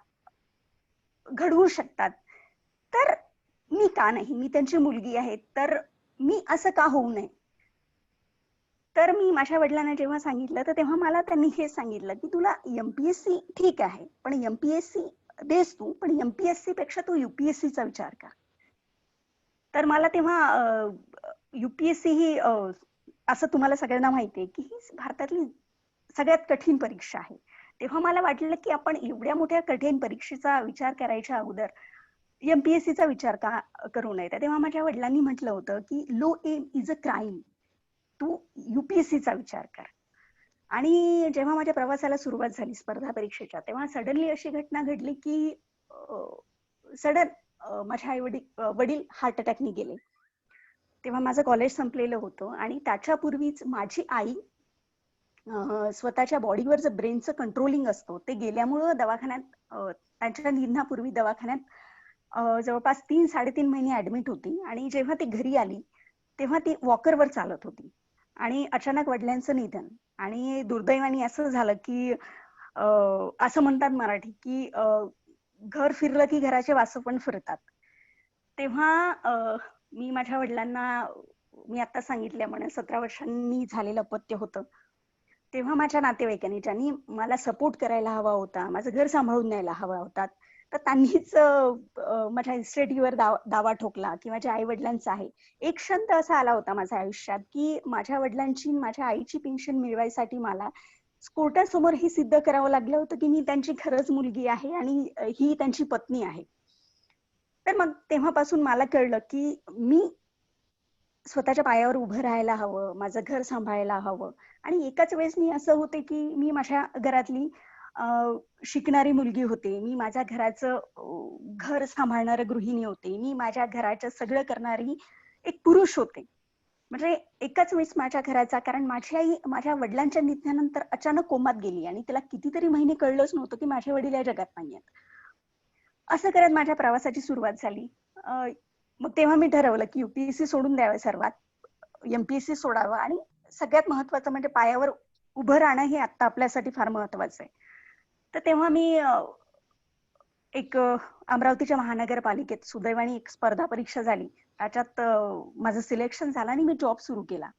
घडवू शकतात, तर मी का नाही? मी त्यांची मुलगी आहे, तर मी असं का होऊ नये? तर मी माझ्या वडिलांना जेव्हा सांगितलं तर तेव्हा मला त्यांनी हे सांगितलं की तुला MPSC ठीक आहे, पण MPSC देस तू, पण MPSC पेक्षा तू UPSCचा विचार कर. तर मला तेव्हा UPSC ही असं तुम्हाला सगळ्यांना माहिती आहे की ही भारतातली सगळ्यात कठीण परीक्षा आहे. तेव्हा मला वाटलं की आपण एवढ्या मोठ्या कठीण परीक्षेचा विचार करायच्या अगोदर MPSCचा विचार का करू नये. तेव्हा माझ्या वडिलांनी म्हटलं होतं की low aim is a crime, तू UPSCचा विचार कर. आणि जेव्हा माझ्या प्रवासाला सुरुवात झाली स्पर्धा परीक्षेच्या, तेव्हा सडनली अशी घटना घडली की माझे वडील हार्ट अटॅकने गेले. तेव्हा माझं कॉलेज संपलेलं होतं आणि त्याच्यापूर्वीच माझी आई स्वतःच्या बॉडीवर जे ब्रेनचं कंट्रोलिंग असतो ते गेल्यामुळं दवाखान्यात, त्यांच्या निधनापूर्वी दवाखान्यात जवळपास 3-3.5 महिने ऍडमिट होती आणि जेव्हा ती घरी आली तेव्हा ती वॉकरवर चालत होती आणि अचानक वडिलांचं निधन. आणि दुर्दैवाने असं झालं की असं म्हणतात मराठी की घर फिरलं की घराचे वासं पण फिरतात. तेव्हा मी माझ्या वडिलांना, मी आता सांगितल्याप्रमाणे 17 वर्षांनी झालेलं अपत्य होतं, तेव्हा माझ्या नातेवाईकांनी ज्यांनी मला सपोर्ट करायला हवा होता, माझं घर सांभाळून न्यायला हवा होता, तर त्यांनीच माझ्या इस्टेटीवर दावा ठोकला की माझ्या आई वडिलांचा आहे. एक क्षण तर असा आला होता माझ्या आयुष्यात की माझ्या वडिलांची, माझ्या आईची पेन्शन मिळवायसाठी मला कोर्टासमोर हे सिद्ध करावं लागलं होतं की मी त्यांची खरंच मुलगी आहे आणि ही त्यांची पत्नी आहे. तर मग तेव्हापासून मला कळलं की मी स्वतःच्या पायावर उभं राहायला हवं, माझं घर सांभाळायला हवं. आणि एकाच वेळेस मी असं होते की मी माझ्या घरातली शिकणारी मुलगी होते, मी माझ्या घराचं घर सांभाळणारी गृहिणी होते, मी माझ्या घराचं सगळं करणारी एक पुरुष होते. म्हणजे एकाच वेळेस माझ्या घराचा, कारण माझी आई माझ्या वडिलांच्या निधनानंतर अचानक कोमात गेली आणि तिला कितीतरी महिने कळलंच नव्हतं की माझे वडील या जगात नाहीयेत. असं करत माझ्या प्रवासाची सुरुवात झाली. मग तेव्हा मी ठरवलं की UPSC सोडून द्यावं सर्वात, MPSC सोडावं आणि सगळ्यात महत्वाचं म्हणजे पायावर उभं राहणं हे आता आपल्यासाठी फार महत्वाचं आहे. तर तेव्हा मी एक अमरावतीच्या महानगरपालिकेत सुदैवाने एक स्पर्धा परीक्षा झाली, त्याच्यात माझं सिलेक्शन झालं आणि मी जॉब सुरू केला.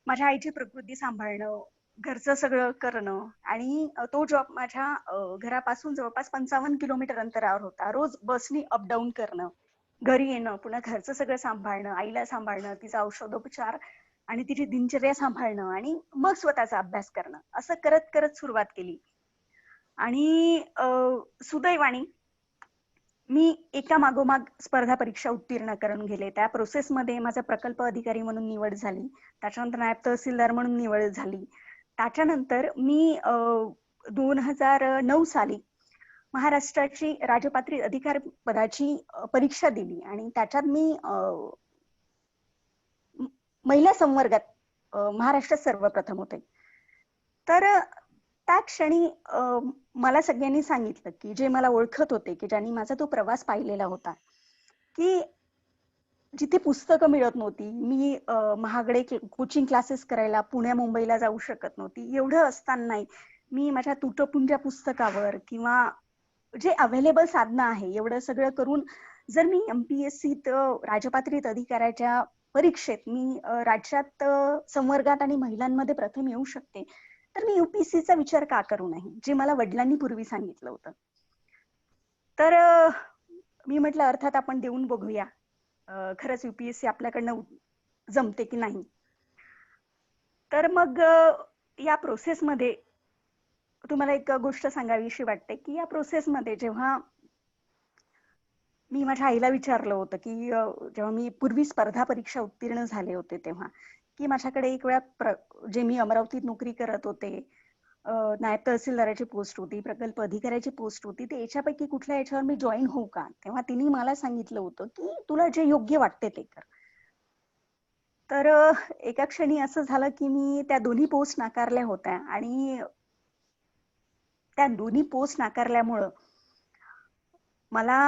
माझ्या आईची प्रकृती सांभाळणं, घरचं सगळं करणं आणि तो जॉब माझ्या घरापासून जवळपास 55 किलोमीटर अंतरावर होता. रोज बसनी अपडाऊन करणं, घरी येणं, पुन्हा घरचं सगळं सांभाळणं, आईला सांभाळणं, तिचा औषधोपचार आणि तिची दिनचर्या सांभाळणं आणि मग स्वतःचा अभ्यास करणं, असं करत करत सुरुवात केली. आणि सुदैवाने मी एका मागोमाग स्पर्धा परीक्षा उत्तीर्ण करून गेले. त्या प्रोसेसमध्ये माझा प्रकल्प अधिकारी म्हणून निवड झाली, त्याच्यानंतर नायब तहसीलदार म्हणून निवड झाली. त्याच्यानंतर मी 2009 साली महाराष्ट्राची राजपात्री अधिकार पदाची परीक्षा दिली आणि त्याच्यात मी महिला संवर्गात महाराष्ट्रात सर्वप्रथम होते. तर त्या क्षणी मला सगळ्यांनी सांगितलं, की जे मला ओळखत होते, की ज्यांनी माझा तो प्रवास पाहिलेला होता, की जिथे पुस्तकं मिळत नव्हती, मी महागडे कोचिंग क्लासेस करायला पुण्या मुंबईला जाऊ शकत नव्हती. एवढं असतानाही मी माझ्या तुटपुंज्या पुस्तकावर किंवा जे अवेलेबल साधनं आहे एवढं सगळं करून जर मी MPSCत राजपात्रित अधिकाऱ्याच्या परीक्षेत मी राज्यात संवर्गात आणि महिलांमध्ये प्रथम येऊ शकते, तर मी UPSCचा विचार का करू नये, जे मला वडिलांनी पूर्वी सांगितलं होतं. तर मी म्हटलं अर्थात आपण देऊन बघूया खरंच UPSC आपल्याकडनं जमते की नाही. तर मग या प्रोसेसमध्ये तुम्हाला एक गोष्ट सांगावीशी वाटते, की या प्रोसेसमध्ये जेव्हा मी माझ्या आईला विचारलं होतं, की जेव्हा मी पूर्वी स्पर्धा परीक्षा उत्तीर्ण झाले होते तेव्हा, की माझ्याकडे एक वेळा जे मी अमरावतीत नोकरी करत होते, नायब तहसीलदाराची पोस्ट होती, प्रकल्प अधिकाऱ्याची पोस्ट होती, ते याच्यापैकी कुठल्या याच्यावर मी जॉईन होऊ का? तेव्हा तिने मला सांगितलं होतं, की तुला जे योग्य वाटते ते कर. तर एका क्षणी असं झालं, की मी त्या दोन्ही पोस्ट नाकारल्या होत्या आणि त्या दोन्ही पोस्ट नाकारल्यामुळं मला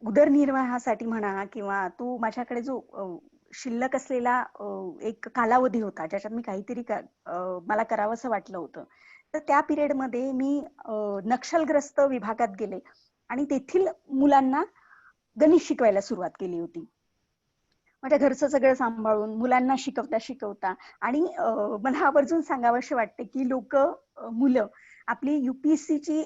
उदरनिर्वाहासाठी म्हणा किंवा तो माझ्याकडे जो शिल्लक असलेला एक कालावधी होता ज्याच्यात मी काहीतरी मला करावंसं वाटलं होतं, तर त्या पिरियडमध्ये मी नक्षलग्रस्त विभागात गेले आणि तेथील मुलांना गणित शिकवायला सुरुवात केली होती. माझ्या घरचं सगळं सांभाळून मुलांना शिकवता आणि मला आवर्जून सांगावंसे वाटते, की मुलं आपली UPSCची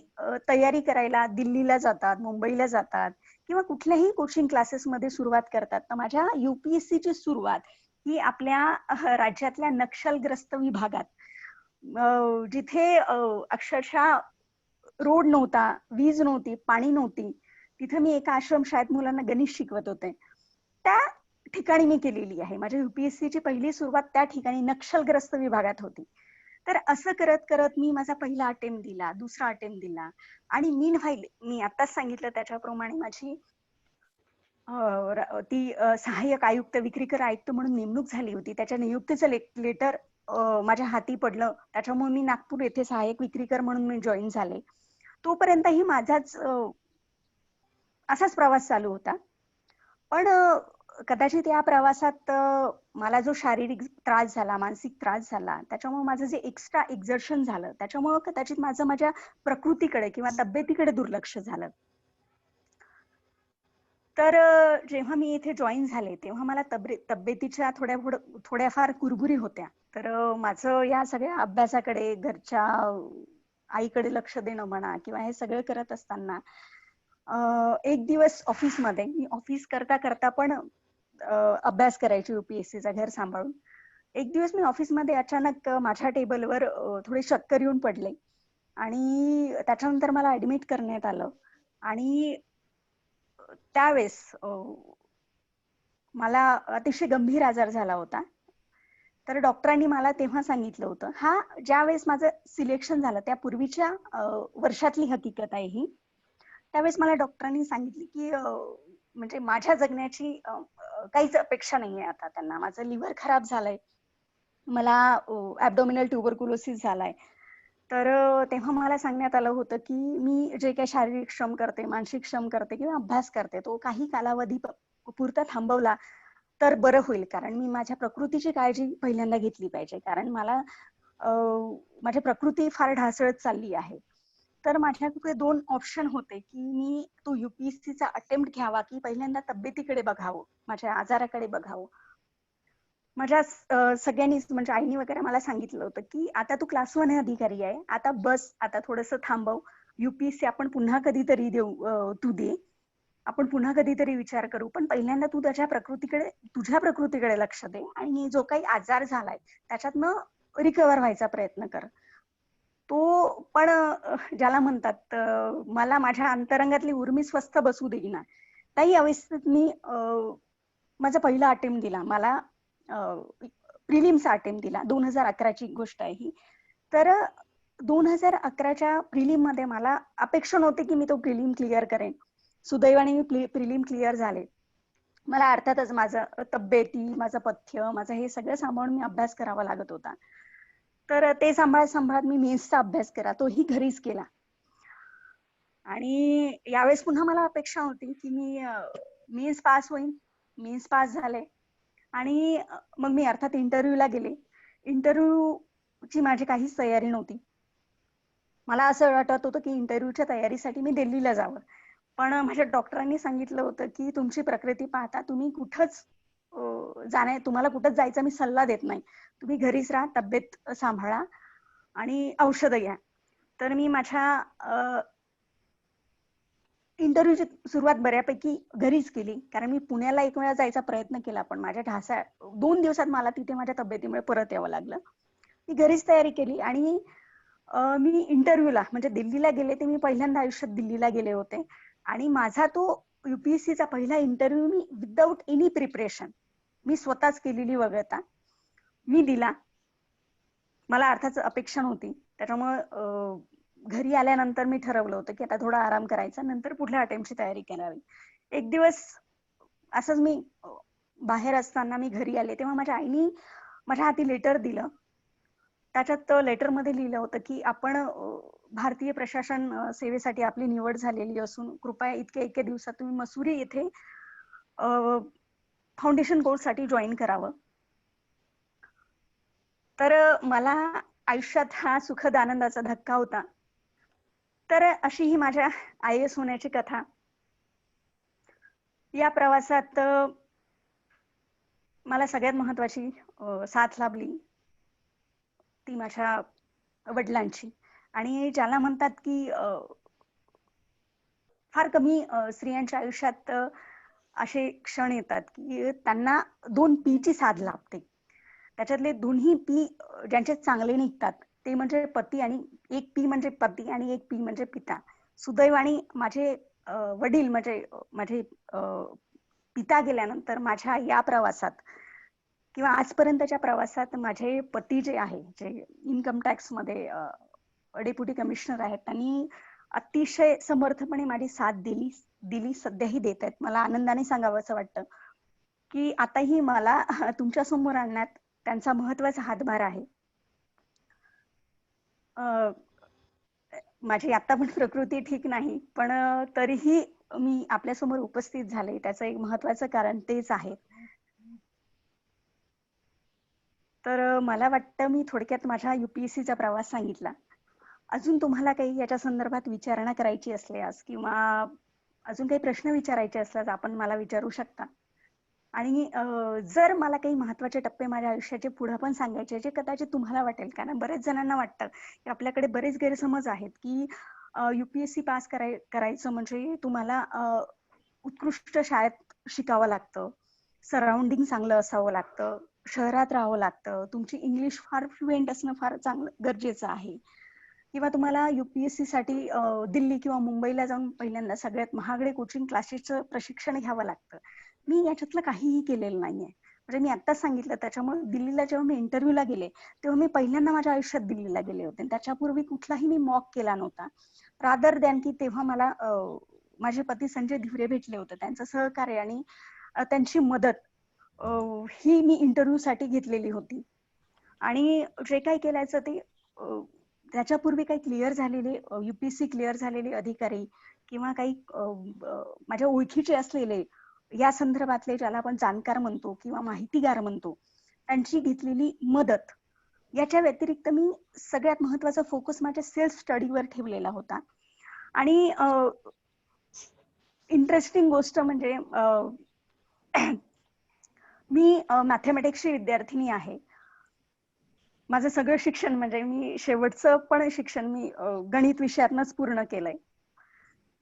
तयारी करायला दिल्लीला जातात, मुंबईला जातात किंवा कुठल्याही कोचिंग क्लासेसमध्ये सुरुवात करतात. तर माझ्या UPSCची सुरुवात ही आपल्या राज्यातल्या नक्षलग्रस्त विभागात, जिथे अक्षरशः रोड नव्हता, वीज नव्हती, पाणी नव्हती, तिथे मी एका आश्रमशाळेत मुलांना गणित शिकवत होते. त्या ठिकाणी मी केलेली आहे. माझ्या UPSCची पहिली सुरुवात त्या ठिकाणी नक्षलग्रस्त विभागात होती. तर असं करत करत मी माझा पहिला अटेम्प्ट दिला, दुसरा अटेम्प्ट दिला आणि मीनव्हाईल मी आताच सांगितलं त्याच्याप्रमाणे माझी ती सहाय्यक आयुक्त विक्रीकर आयुक्त म्हणून नेमणूक झाली होती. त्याच्या नियुक्तीचं लेटर माझ्या हाती पडलं. त्याच्यामुळे मी नागपूर येथे सहाय्यक विक्रीकर म्हणून मी जॉईन झाले. तोपर्यंतही माझाच असाच प्रवास चालू होता. पण कदाचित या प्रवासात मला जो शारीरिक त्रास झाला, मानसिक त्रास झाला, त्याच्यामुळे माझं जे एक्स्ट्रा एक्झर्शन झालं, त्याच्यामुळे कदाचित माझ्या प्रकृतीकडे किंवा तब्येतीकडे दुर्लक्ष झालं. तर जेव्हा मी इथे जॉईन झाले तेव्हा मला तब्येतीच्या थोड्याफार कुरबुरी होत्या. तर माझं या सगळ्या अभ्यासाकडे, घरच्या आईकडे लक्ष देणं म्हणा किंवा हे सगळं करत असताना एक दिवस ऑफिसमध्ये मी ऑफिस करता करता पण अभ्यास करायची UPSCचा घर सांभाळून. एक दिवस मी ऑफिसमध्ये अचानक माझ्या टेबलवर थोडे चक्कर येऊन पडले आणि त्याच्यानंतर मला ऍडमिट करण्यात आलं आणि त्यावेळेस मला अतिशय गंभीर आजार झाला होता. तर डॉक्टरांनी मला तेव्हा सांगितलं होतं, हा ज्यावेळेस माझं सिलेक्शन झालं त्या पूर्वीच्या वर्षातली हकीकत आहे ही. त्यावेळेस मला डॉक्टरांनी सांगितली की म्हणजे माझ्या जगण्याची काहीच अपेक्षा नाहीये आता त्यांना. माझं लिव्हर खराब झालंय, मला ॲब्डोमिनल ट्युबरक्युलोसिस झालाय. तर तेव्हा मला सांगण्यात आलं होतं की मी जे काही शारीरिक श्रम करते, मानसिक श्रम करते किंवा अभ्यास करते तो काही कालावधी पुरता थांबवला तर बरं होईल, कारण मी माझ्या प्रकृतीची काळजी पहिल्यांदा घेतली पाहिजे, कारण मला माझी प्रकृती फार ढासळत चालली आहे. तर माझ्याकडे दोन ऑप्शन होते की मी तो UPSCचा अटेम्प्ट घ्यावा की पहिल्यांदा तब्येतीकडे बघावं, माझ्या आजाराकडे बघावं. माझ्या सगळ्यांनीच म्हणजे आईने वगैरे मला सांगितलं होतं की आता तू क्लास 1 अधिकारी आहे, आता बस, आता थोडंसं थांबव, UPSC आपण पुन्हा कधीतरी देऊ, तू दे, आपण पुन्हा कधीतरी विचार करू, पण पहिल्यांदा तू तुझ्या प्रकृतीकडे लक्ष दे आणि जो काही आजार झालाय त्याच्यातनं रिकव्हर व्हायचा प्रयत्न कर. तो पण ज्याला म्हणतात मला माझ्या अंतरंगातली उर्मी स्वस्थ बसू देईना, त्याही अवस्थेत मी माझा पहिला अटेम्प्ट दिला. मला प्रिलिम्सचा अटेम्प्ट दिला, 2011ची गोष्ट आहे ही. तर 2011च्या प्रिलिम मध्ये मला अपेक्षा नव्हती की मी तो प्रिलिम क्लिअर करेन. सुदैवाने मी प्रिलिम क्लिअर झाले. मला अर्थातच माझं तब्येती, माझं पथ्य, माझं हे सगळं सांभाळून मी अभ्यास करावा लागत होता. तर ते सांभाळत मी मेन्सचा अभ्यास केला, तोही घरीच केला. आणि यावेळेस पुन्हा मला अपेक्षा होती की मी मेन्स पास होईन. मेन्स पास झाले आणि मग मी अर्थात इंटरव्ह्यूला गेले. इंटरव्ह्यूची माझी काहीच तयारी नव्हती. मला असं वाटत होतं की इंटरव्ह्यूच्या तयारीसाठी मी दिल्लीला जावं, पण माझ्या डॉक्टरांनी सांगितलं होतं की तुमची प्रकृती पाहता तुम्ही कुठंच तुम्हाला कुठंच जायचा मी सल्ला देत नाही. तुम्ही घरीच राहा, तब्येत सांभाळा आणि औषधं घ्या. तर मी माझ्या इंटरव्ह्यूची सुरुवात बऱ्यापैकी घरीच केली, कारण मी पुण्याला एक वेळा जायचा प्रयत्न केला, पण माझ्या 2 दिवसात मला तिथे माझ्या तब्येतीमुळे परत यावं लागलं. मी घरीच तयारी केली आणि मी इंटरव्ह्यूला म्हणजे दिल्लीला गेले. ते मी पहिल्यांदा आयुष्यात दिल्लीला गेले होते आणि माझा तो UPSCचा पहिला इंटरव्ह्यू मी विदाऊट एनी प्रिपरेशन मी स्वतःच केलेली वगळता मी दिला. मला अर्थात अपेक्षा नव्हती, त्याच्यामुळे घरी आल्यानंतर मी ठरवलं होतं की आता थोडा आराम करायचा, नंतर पुढल्या अटेम्प्टची तयारी करावी. एक दिवस असंच मी बाहेर असताना मी घरी आले, तेव्हा माझ्या आईनी माझ्या हाती लेटर दिलं. त्याच्यात लेटरमध्ये लिहिलं होतं की आपण भारतीय प्रशासन सेवेसाठी आपली निवड झालेली असून कृपया इतक्या दिवसात तुम्ही मसुरी येथे फाउंडेशन कोर्ससाठी जॉईन करावं. तर मला आयुष्यात हा सुखद आनंदाचा धक्का होता. तर अशी ही माझ्या IAS होण्याची कथा. या प्रवासात मला सगळ्यात महत्वाची साथ लाभली ती माझ्या वडिलांची. आणि ज्याला म्हणतात की फार कमी स्त्रियांच्या आयुष्यात असे क्षण येतात की त्यांना 2 Pची साथ लाभते. त्याच्यातले दोन्ही P ज्यांचे चांगले निघतात ते म्हणजे पती, आणि एक P म्हणजे पती आणि एक P म्हणजे पिता. सुदैवाने माझे वडील म्हणजे माझे पिता गेल्यानंतर माझ्या या प्रवासात किंवा आजपर्यंतच्या प्रवासात माझे पती जे आहे, जे इन्कम टॅक्स मध्ये डेप्युटी कमिशनर आहेत, त्यांनी अतिशय समर्थपणे माझी साथ दिली, सध्याही देत आहेत. मला आनंदाने सांगावं असं वाटतं की आताही मला तुमच्या समोर आणण्यात त्यांचा महत्वाचा हातभार आहे. माझी आता पण प्रकृती ठीक नाही, पण तरीही मी आपल्यासमोर उपस्थित झाले, त्याचं एक महत्वाचं कारण तेच आहे. तर मला वाटतं मी थोडक्यात माझ्या UPSCचा प्रवास सांगितला. अजून तुम्हाला काही याच्या संदर्भात विचारणा करायची असल्यास किंवा अजून काही प्रश्न विचारायचे असल्यास आपण मला विचारू शकता. आणि जर मला काही महत्वाचे टप्पे माझ्या आयुष्याचे पुढे पण सांगायचे, जे कदाचित तुम्हाला वाटेल, कारण बरेच जणांना वाटतं की आपल्याकडे बरेच गैरसमज आहेत की UPSC पास करायचं म्हणजे तुम्हाला उत्कृष्ट शाळेत शिकावं लागतं, सराउंडिंग चांगलं असावं लागतं, शहरात राहावं लागतं, तुमची इंग्लिश फार फ्लुएंट असणं फार चांगलं गरजेचं आहे, किंवा तुम्हाला UPSC साठी दिल्ली किंवा मुंबईला जाऊन पहिल्यांदा सगळ्यात महागडे कोचिंग क्लासेसचं प्रशिक्षण घ्यावं लागतं. मी याच्यातलं काहीही केलेलं नाहीये. म्हणजे मी आत्ताच सांगितलं, त्याच्यामुळे दिल्लीला जेव्हा मी इंटरव्ह्यूला गेले तेव्हा मी पहिल्यांदा माझ्या आयुष्यात दिल्लीला गेले होते. त्याच्यापूर्वी कुठलाही मी मॉक केला नव्हता. रादर दॅन की तेव्हा मला माझे पती संजय धिवरे भेटले होते, त्यांचं सहकार्य आणि त्यांची मदत ही मी इंटरव्ह्यू साठी घेतलेली होती. आणि जे काही केल्याचं ते त्याच्यापूर्वी काही क्लिअर झालेले UPSC क्लिअर झालेले अधिकारी किंवा काही माझ्या ओळखीचे असलेले या संदर्भातले, ज्याला आपण जाणकार म्हणतो किंवा माहितीगार म्हणतो, त्यांची घेतलेली मदत, याच्या व्यतिरिक्त मी सगळ्यात महत्वाचा फोकस माझ्या सेल्फ स्टडीवर ठेवलेला होता. आणि इंटरेस्टिंग गोष्ट म्हणजे मी मॅथमॅटिक्सची विद्यार्थिनी आहे. माझं सगळं शिक्षण म्हणजे मी शेवटचं पण शिक्षण मी गणित विषयातनंच पूर्ण केलंय.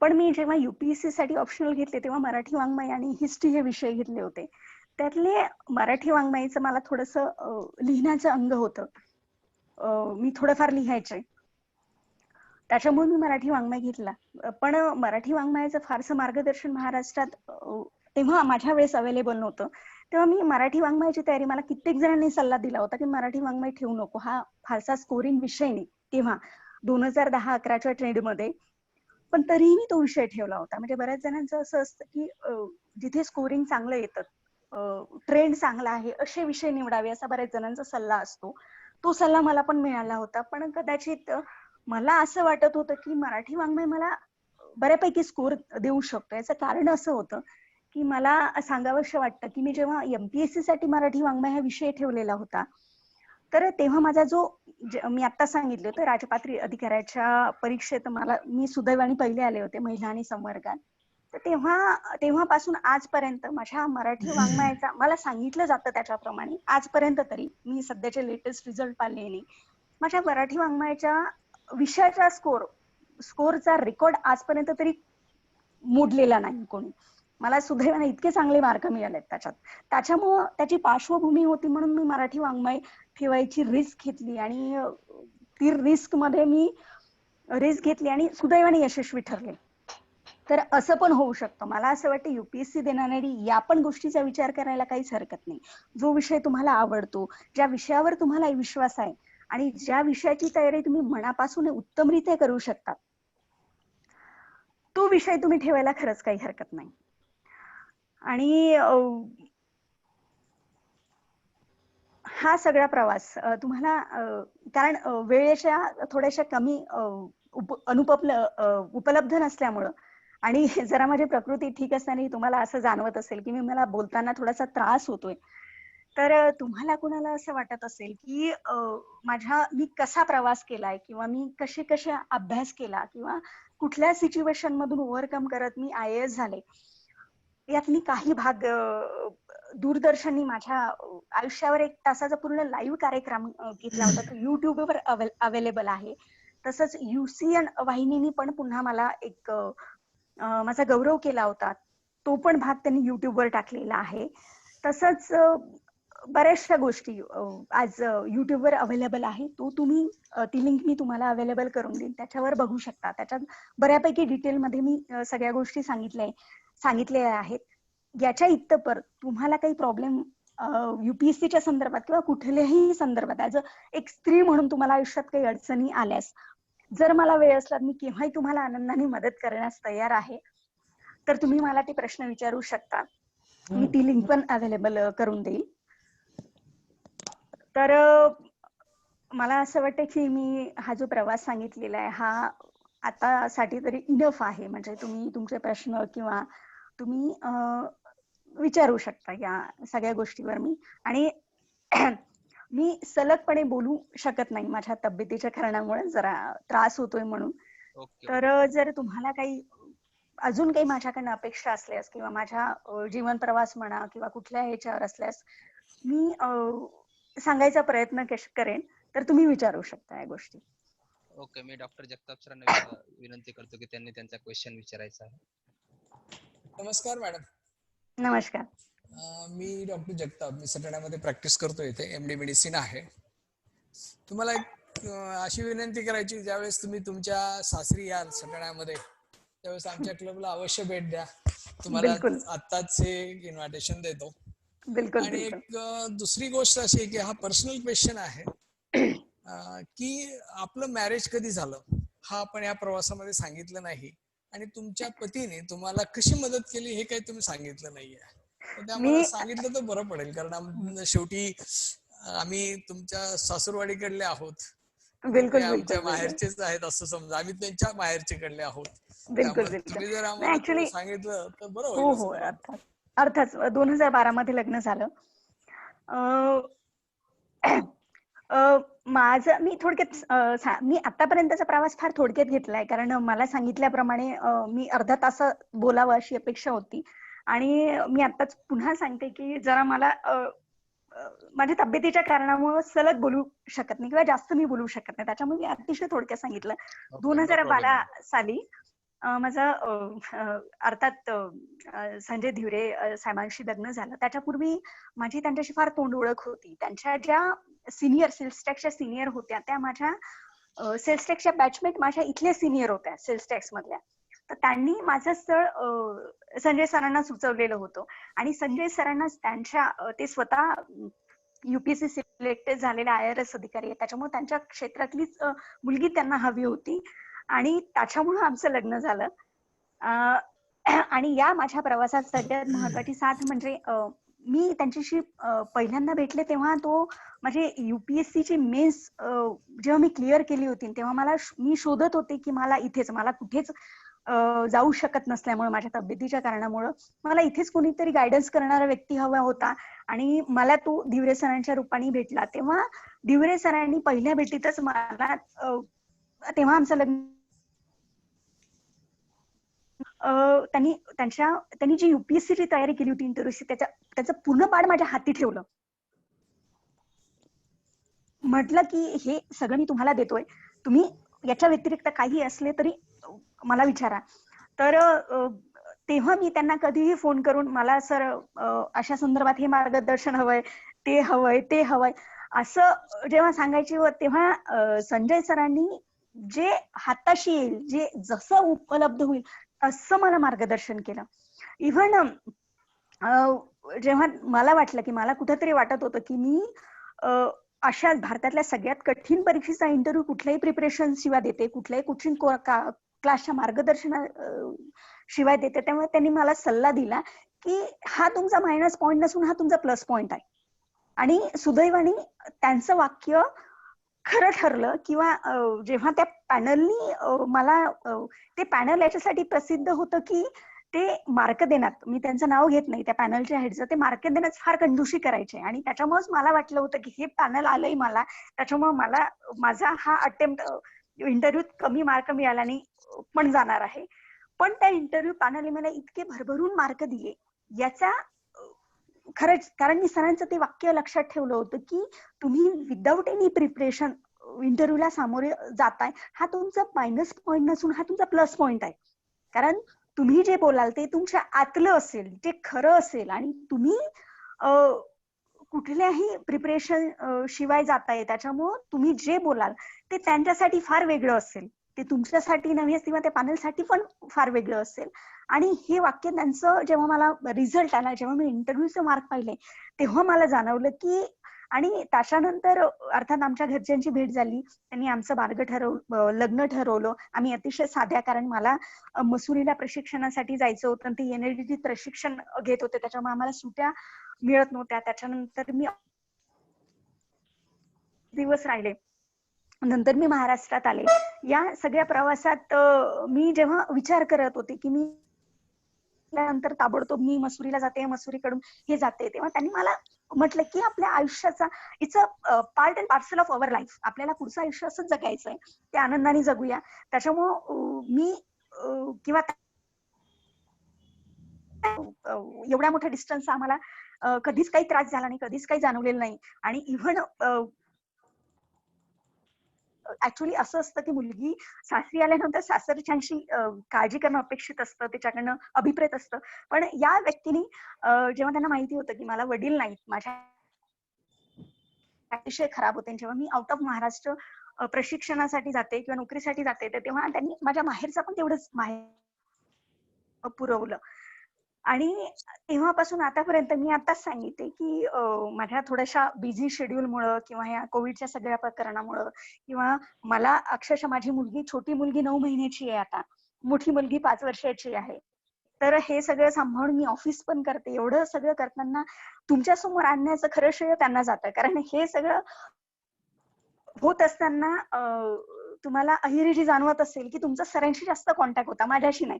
पण मी जेव्हा UPSC साठी ऑप्शनल घेतले तेव्हा मराठी वाङ्मय आणि हिस्ट्री हे विषय घेतले होते. त्यातले मराठी वाङ्मयाचं मला थोडंसं लिहिण्याचं अंग होतं, मी थोडंफार लिहायचे, त्याच्यामुळे मी मराठी वाङ्मय घेतला. पण मराठी वाङ्मयाचं फारसं मार्गदर्शन महाराष्ट्रात तेव्हा माझ्या वेळेस अवेलेबल नव्हतं. तेव्हा मी मराठी वाङ्मयाची तयारी, मला कित्येक जणांनी सल्ला दिला होता की मराठी वाङ्मय ठेवू नको, हा फारसा स्कोरिंग विषय नाही तेव्हा. 2010-11च्या ट्रेंडमध्ये, पण तरीही मी तो विषय ठेवला होता. म्हणजे बऱ्याच जणांचं असं असतं की जिथे स्कोरिंग चांगलं येतं, ट्रेंड चांगला आहे, असे विषय निवडावे असा बऱ्याच जणांचा सल्ला असतो. तो सल्ला मला पण मिळाला होता, पण कदाचित मला असं वाटत होतं की मराठी वाङ्मय मला बऱ्यापैकी स्कोर देऊ शकतो. याचं कारण असं होतं की मला सांगावंसं वाटतं की मी जेव्हा MPSC साठी मराठी वाङ्मय हा विषय ठेवलेला होता, तर तेव्हा माझा जो मी आता सांगितलं होतं राजपात्री अधिकाऱ्याच्या परीक्षेत मी सुदैवाने पहिले आले होते महिला आणि संवर्गात. तर तेव्हापासून आजपर्यंत माझ्या मराठी वाङ्मयाचा मला सांगितलं जातं त्याच्याप्रमाणे आजपर्यंत तरी मी सध्याचे लेटेस्ट रिझल्ट पाहिले नाही, माझ्या मराठी वाङ्मयाच्या विषयाचा स्कोरचा रेकॉर्ड आजपर्यंत तरी मोडलेला नाही कोणी. मला सुदैवाने इतके चांगले मार्क मिळालेत त्याच्यामुळं त्याची पार्श्वभूमी होती म्हणून मी मराठी वाङ्मय ठेवायची रिस्क घेतली आणि ती रिस्क घेतली आणि सुदैवाने यशस्वी ठरले. तर असं पण होऊ शकतं. मला असं वाटतं UPSC देणारी या पण गोष्टीचा विचार करायला काहीच हरकत नाही. जो विषय तुम्हाला आवडतो, ज्या विषयावर तुम्हाला विश्वास आहे आणि ज्या विषयाची तयारी तुम्ही मनापासून उत्तमरित्या करू शकता, तो विषय तुम्ही ठेवायला खरंच काही हरकत नाही. आणि हा सगळा प्रवास तुम्हाला कारण वेळेच्या थोड्याशा कमी उपलब्ध नसल्यामुळं आणि जरा माझी प्रकृती ठीक असताना तुम्हाला असं जाणवत असेल की मला बोलताना थोडासा त्रास होतोय, तर तुम्हाला कुणाला असं वाटत असेल की मी कसा प्रवास केलाय किंवा मी कसे अभ्यास केला किंवा कुठल्या सिच्युएशन मधून ओव्हरकम करत मी IAS झाले, यात मी काही भाग दूरदर्शननी माझ्या आयुष्यावर 1 तासाचा पूर्ण लाईव्ह कार्यक्रम घेतला होता. तो युट्यूबवर अवेलेबल आहे. तसंच UCN वाहिनीनी पण पुन्हा मला एक माझा गौरव केला होता. तो पण भाग त्यांनी युट्यूबवर टाकलेला आहे. तसंच बऱ्याचशा गोष्टी आज युट्यूबवर अवेलेबल आहे. ती लिंक मी तुम्हाला अवेलेबल करून देईन, त्याच्यावर बघू शकता. त्याच्यात बऱ्यापैकी डिटेलमध्ये मी सगळ्या गोष्टी सांगितलेल्या आहेत. याच्या इतपर तुम्हाला काही प्रॉब्लेम UPSCच्या संदर्भात किंवा कुठल्याही संदर्भात ऍज एक स्त्री म्हणून तुम्हाला आयुष्यात काही अडचणी आल्यास, जर मला वेळ असला मी केव्हाही तुम्हाला आनंदाने मदत करण्यास तयार आहे. तर तुम्ही मला ते प्रश्न विचारू शकता. मी ती लिंक पण अवेलेबल करून देईल. तर मला असं वाटतं की मी हा जो प्रवास सांगितलेला आहे हा आता साठी तरी इनफ आहे. म्हणजे तुम्ही तुमचे प्रश्न किंवा तुम्ही विचारू शकता या सगळ्या गोष्टीवर आणि मी सलगपणे बोलू शकत नाही माझ्या तब्येतीच्या कारणामुळे, जरा त्रास होतोय म्हणून. तर जर तुम्हाला काही अजून काही माझ्याकडनं अपेक्षा असल्यास किंवा माझ्या जीवन प्रवास म्हणा किंवा कुठल्या ह्याच्यावर असल्यास मी सांगायचा प्रयत्न करेन, तर तुम्ही विचारू शकता या गोष्टी. ओके, मी डॉक्टर जगताप सरांना विनंती करतो की त्यांनी त्यांचा क्वेश्चन विचारायचा आहे. नमस्कार मॅडम. नमस्कार. मी डॉक्टर जगताप, मी सटाण्यामध्ये प्रॅक्टिस करतो. इथे MD मेडिसिन आहे. तुम्हाला एक अशी विनंती करायची, ज्यावेळेस तुम्ही तुमच्या सासरी याल सटाण्यामध्ये त्यावेळेस आमच्या क्लबला अवश्य भेट द्या. तुम्हाला आत्ताच हे इन्व्हिटेशन देतो. आणि एक दुसरी गोष्ट अशी आहे की हा पर्सनल क्वेश्चन आहे की आपलं मॅरेज कधी झालं हा आपण या प्रवासामध्ये सांगितलं नाही, आणि तुमच्या पतीने तुम्हाला कशी मदत केली हे काही तुम्ही सांगितलं नाहीये. त्यामुळे सांगितलं तर बरं पडेल, कारण शेवटी आम्ही तुमच्या सासूरवाडीकडले आहोत, आमच्या माहेरचेच आहेत असं समजा, आम्ही त्यांच्या माहेरचेकडले आहोत. तुम्ही जर आम्हाला सांगितलं तर बरं होईल. हो, अर्थात 2012 मध्ये लग्न झालं. मी आतापर्यंतचा प्रवास फार थोडक्यात घेतलाय, कारण मला सांगितल्याप्रमाणे मी अर्धा तास बोलावं अशी अपेक्षा होती. आणि मी आताच पुन्हा सांगते की जरा मला माझ्या तब्येतीच्या कारणामुळे सलग बोलू शकत नाही किंवा जास्त मी बोलू शकत नाही, त्याच्यामुळे मी अतिशय थोडक्यात सांगितलं. 2012 साली माझं अर्थात संजय धिवरे साहेबांशी लग्न झालं. त्याच्यापूर्वी माझी त्यांच्याशी फार तोंड ओळख होती. त्यांच्या ज्या सिनियर सेल्स टॅक्सच्या सिनियर होत्या त्या माझ्या सेल्स टॅक्सच्या बॅचमेट माझ्या इथल्या सिनियर होत्या सेल्स टॅक्स मधल्या. तर त्यांनी माझं स्थळ संजय सरांना सुचवलेलं होतं आणि संजय सरांना ते स्वतः UPSC सिलेक्टेड झालेले IRS अधिकारी आहेत, त्याच्यामुळे त्यांच्या क्षेत्रातलीच मुलगी त्यांना हवी होती आणि त्याच्यामुळे आमचं लग्न झालं. आणि या माझ्या प्रवासात सगळ्यात महत्वाची साथ म्हणजे मी त्यांच्याशी पहिल्यांदा भेटले तेव्हा तो माझे UPSC ची मेन्स जेव्हा मी क्लिअर केली होती तेव्हा मी शोधत होते की मला कुठेच जाऊ शकत नसल्यामुळे माझ्या तब्येतीच्या कारणामुळे मला इथेच कोणीतरी गायडन्स करणारा व्यक्ती हवा होता आणि मला तो दिवरे सरांच्या रूपाने भेटला. तेव्हा दिवरे सरांनी पहिल्या भेटीतच मला तेव्हा आमचं लग्न त्यांनी जी UPSC ची तयारी केली होती इंटरव्ह्यूची त्याचं पूर्ण पाठ माझ्या हाती ठेवलं. म्हटलं की हे सगळं मी तुम्हाला देतोय, तुम्ही याच्या व्यतिरिक्त काही असले तरी मला विचारा. तर तेव्हा मी त्यांना कधीही फोन करून मला सर अशा संदर्भात हे मार्गदर्शन हवंय, ते हवंय, ते हवंय असं जेव्हा सांगायचे तेव्हा संजय सरांनी जे हाताशी येईल, जे जसं उपलब्ध होईल तसं मला मार्गदर्शन केलं. इव्हन जेव्हा मला वाटलं की मला कुठेतरी वाटत होतं की मी अशा भारतातल्या सगळ्यात कठीण परीक्षेचा इंटरव्ह्यू कुठल्याही प्रिपरेशन शिवाय देते, कुठल्याही कोचिंग क्लासच्या मार्गदर्शना शिवाय देते, त्यामुळे त्यांनी मला सल्ला दिला की हा तुमचा मायनस पॉईंट नसून हा तुमचा प्लस पॉईंट आहे. आणि सुदैवाने त्यांचं वाक्य खरं ठरलं किंवा जेव्हा त्या पॅनलनी मला ते पॅनल याच्यासाठी प्रसिद्ध होतं की ते मार्क देण्यात, मी त्यांचं नाव घेत नाही, त्या पॅनलच्या हेडचं, ते मार्क देण्यात फार कंजूसी करायचे आणि त्याच्यामुळेच मला वाटलं होतं की हे पॅनल आलंय मला, त्याच्यामुळे माझा हा अटेम्प्ट इंटरव्ह्यूत कमी मार्क मिळाल्याने पण जाणार आहे. पण त्या इंटरव्ह्यू पॅनलने मला इतके भरभरून मार्क दिले याचा खरंच, कारण मी सरांचं ते वाक्य लक्षात ठेवलं होतं की तुम्ही विदाऊट एनी प्रिपरेशन इंटरव्ह्यूला सामोरे जाताय, हा तुमचा मायनस पॉईंट नसून हा तुमचा प्लस पॉईंट आहे. कारण तुम्ही जे बोलाल ते तुमच्या आतलं असेल, ते खरं असेल आणि तुम्ही कुठल्याही प्रिपरेशन शिवाय जाताय, त्याच्यामुळं तुम्ही जे बोलाल ते त्यांच्यासाठी फार वेगळं असेल, ते तुमच्यासाठी नव्हे किंवा त्या पॅनलसाठी पण फार वेगळं असेल. आणि हे वाक्य त्यांचं जेव्हा मला रिझल्ट आला, जेव्हा मी इंटरव्ह्यूचे मार्क पाहिले तेव्हा मला जाणवलं की, आणि त्याच्यानंतर अर्थात आमच्या घरच्यांची भेट झाली, त्यांनी आमचं लग्न ठरवलं. आम्ही अतिशय साध्या, कारण मला मसुरीला प्रशिक्षणासाठी जायचं होतं, ते NLT प्रशिक्षण घेत होते, त्याच्यामुळे आम्हाला सुट्या मिळत नव्हत्या. त्याच्यानंतर मी दिवस राहिले, नंतर मी महाराष्ट्रात आले. या सगळ्या प्रवासात मी जेव्हा विचार करत होते की मी नंतर ताबडतोब मी मसुरीला जाते, मसुरीकडून हे जाते, तेव्हा त्यांनी मला म्हटलं की आपल्या आयुष्याचा it's a part and parcel of our life, आपल्याला पुढचं आयुष्य असंच जगायचंय, ते आनंदाने जगूया. त्याच्यामुळं मी किंवा एवढ्या मोठ्या डिस्टन्स आम्हाला कधीच काही त्रास झाला नाही, कधीच काही जाणवलेलं नाही. आणि इव्हन ऍक्च्युअली असं असतं की मुलगी सासरी आल्यानंतर सासरच्यांशी काळजी करणं अपेक्षित असतं, त्याच्याकडनं अभिप्रेत असतं. पण या व्यक्तीने जेव्हा त्यांना माहिती होतं की मला वडील नाहीत, माझ्या अतिशय खराब होते, जेव्हा मी आउट ऑफ महाराष्ट्र प्रशिक्षणासाठी जाते किंवा नोकरीसाठी जाते, तर तेव्हा त्यांनी माझ्या माहेरचा पण तेवढंच माहेर पुरवलं. आणि तेव्हापासून आतापर्यंत मी आताच सांगितले की माझ्या थोड्याशा बिझी शेड्यूलमुळं किंवा ह्या कोविडच्या सगळ्या प्रकरणामुळं किंवा मला अक्षरशः माझी छोटी मुलगी 9 महिन्याची आहे, आता मोठी मुलगी 5 वर्षाची आहे, तर हे सगळं सांभाळून मी ऑफिस पण करते. एवढं सगळं करताना तुमच्या समोर आणण्याचं खरं श्रेय त्यांना जातं, कारण हे सगळं होत असताना तुम्हाला अहिरीजी जाणवत असेल की तुमचा सरांशी जास्त कॉन्टॅक्ट होता, माझ्याशी नाही.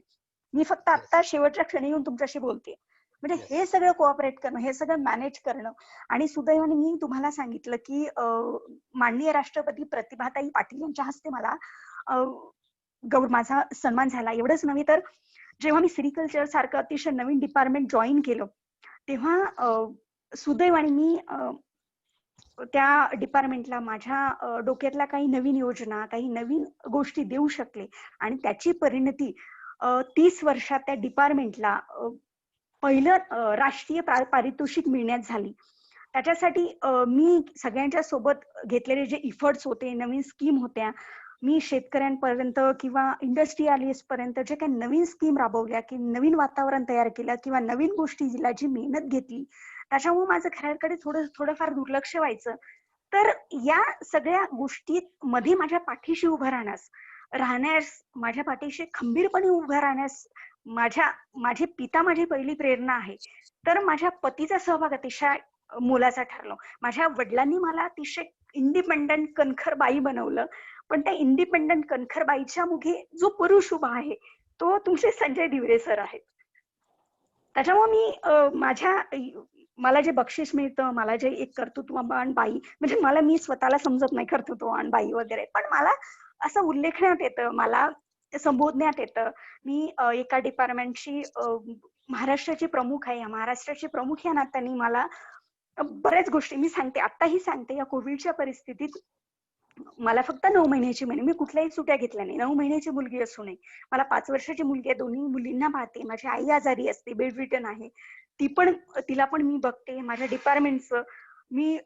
मी फक्त आता शेवटच्या क्षणी येऊन तुमच्याशी बोलते. म्हणजे हे सगळं कोऑपरेट करणं, हे सगळं मॅनेज करणं. आणि सुदैवाने मी तुम्हाला सांगितलं की माननीय राष्ट्रपती प्रतिभाताई पाटील यांच्या हस्ते मला माझा सन्मान झाला. एवढंच नव्हे तर जेव्हा मी सेरिकल्चर सारखं अतिशय नवीन डिपार्टमेंट जॉईन केलं, तेव्हा सुदैवाने मी त्या डिपार्टमेंटला माझ्या डोक्यातल्या काही नवीन योजना, काही नवीन गोष्टी देऊ शकले आणि त्याची परिणती 30 वर्षात त्या डिपार्टमेंटला पहिलं राष्ट्रीय पारितोषिक मिळण्यात झाली. त्याच्यासाठी मी सगळ्यांच्या सोबत घेतलेले जे इफर्ट्स होते, नवीन स्कीम होत्या, मी शेतकऱ्यांपर्यंत किंवा इंडस्ट्रियलिस्ट पर्यंत जे काही नवीन स्कीम राबवल्या, की नवीन वातावरण तयार केलं किंवा नवीन गोष्टी जी मेहनत घेतली, त्याच्यामुळे माझं घराकडे थोडंफार दुर्लक्ष व्हायचं. तर या सगळ्या गोष्टी मध्ये माझ्या पाठीशी उभं राहण्यास माझ्या पाठीशी खंबीरपणे उभं राहण्यास माझे पिता माझी पहिली प्रेरणा आहे. तर माझ्या पतीचा सहभाग अतिशय मोलाचा ठरलो. माझ्या वडिलांनी मला अतिशय इंडिपेंडंट कणखर बाई बनवलं, पण त्या इंडिपेंडंट कणखर बाईच्या मुखे जो पुरुष उभा आहे तो तुमचे संजय धिवरे सर आहेत. त्याच्यामुळे मला जे बक्षीस मिळतं, मला जे एक कर्तृत्ववान बाई, म्हणजे मी स्वतःला समजत नाही कर्तृत्ववान बाई वगैरे, पण मला असं उल्लेखण्यात येतं, मला संबोधण्यात येतं. मी एका डिपार्टमेंटची महाराष्ट्राची प्रमुख आहे. महाराष्ट्राची प्रमुख या नात्याने मला बऱ्याच गोष्टी मी सांगते, आत्ताही सांगते. या कोविडच्या परिस्थितीत मला फक्त 9 महिन्याची मी कुठल्याही सुट्या घेतल्या नाही. 9 महिन्याची मुलगी असून मला 5 वर्षाची मुलगी आहे. दोन्ही मुलींना पाहते. माझी आई आजारी असते, बेड रिटर्न आहे. तिला पण मी बघते. माझ्या डिपार्टमेंटचं मी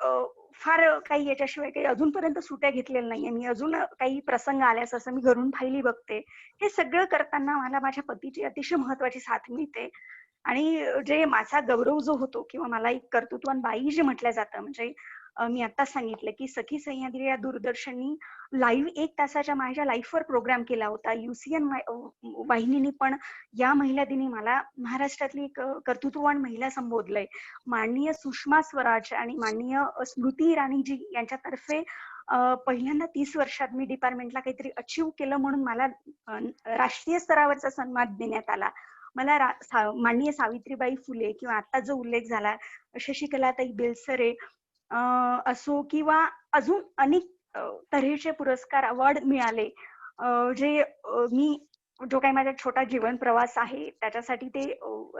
फार काही याच्याशिवाय काही अजूनपर्यंत सुट्या घेतलेल्या नाहीये. मी अजून काही प्रसंग आल्यास असं मी घरून फायली बघते. हे सगळं करताना मला माझ्या पतीची अतिशय महत्वाची साथ मिळते. आणि जे माझा गौरव जो होतो किंवा मला एक कर्तृत्ववान बाई जे म्हटलं जातं, म्हणजे मी आता सांगितलं की सखी सह्याद्री या दूरदर्शननी लाईव्ह 1 तासाच्या माझ्या लाईफवर प्रोग्राम केला होता. UCN वाहिनीने पण या महिला दिनी मला महाराष्ट्रातली एक कर्तृत्ववान महिला संबोधलंय. माननीय सुषमा स्वराज आणि माननीय स्मृती इराणीजी यांच्यातर्फे पहिल्यांदा 30 वर्षात मी डिपार्टमेंटला काहीतरी अचीव्ह केलं म्हणून मला राष्ट्रीय स्तरावरचा सन्मान देण्यात आला. मला माननीय सावित्रीबाई फुले किंवा आता जो उल्लेख झाला शशिकलाताई बेलसरे असो किंवा अजून अनेक तऱ्हेचे पुरस्कार अवॉर्ड मिळाले, जे जो काही माझा छोटा जीवन प्रवास आहे त्याच्यासाठी ते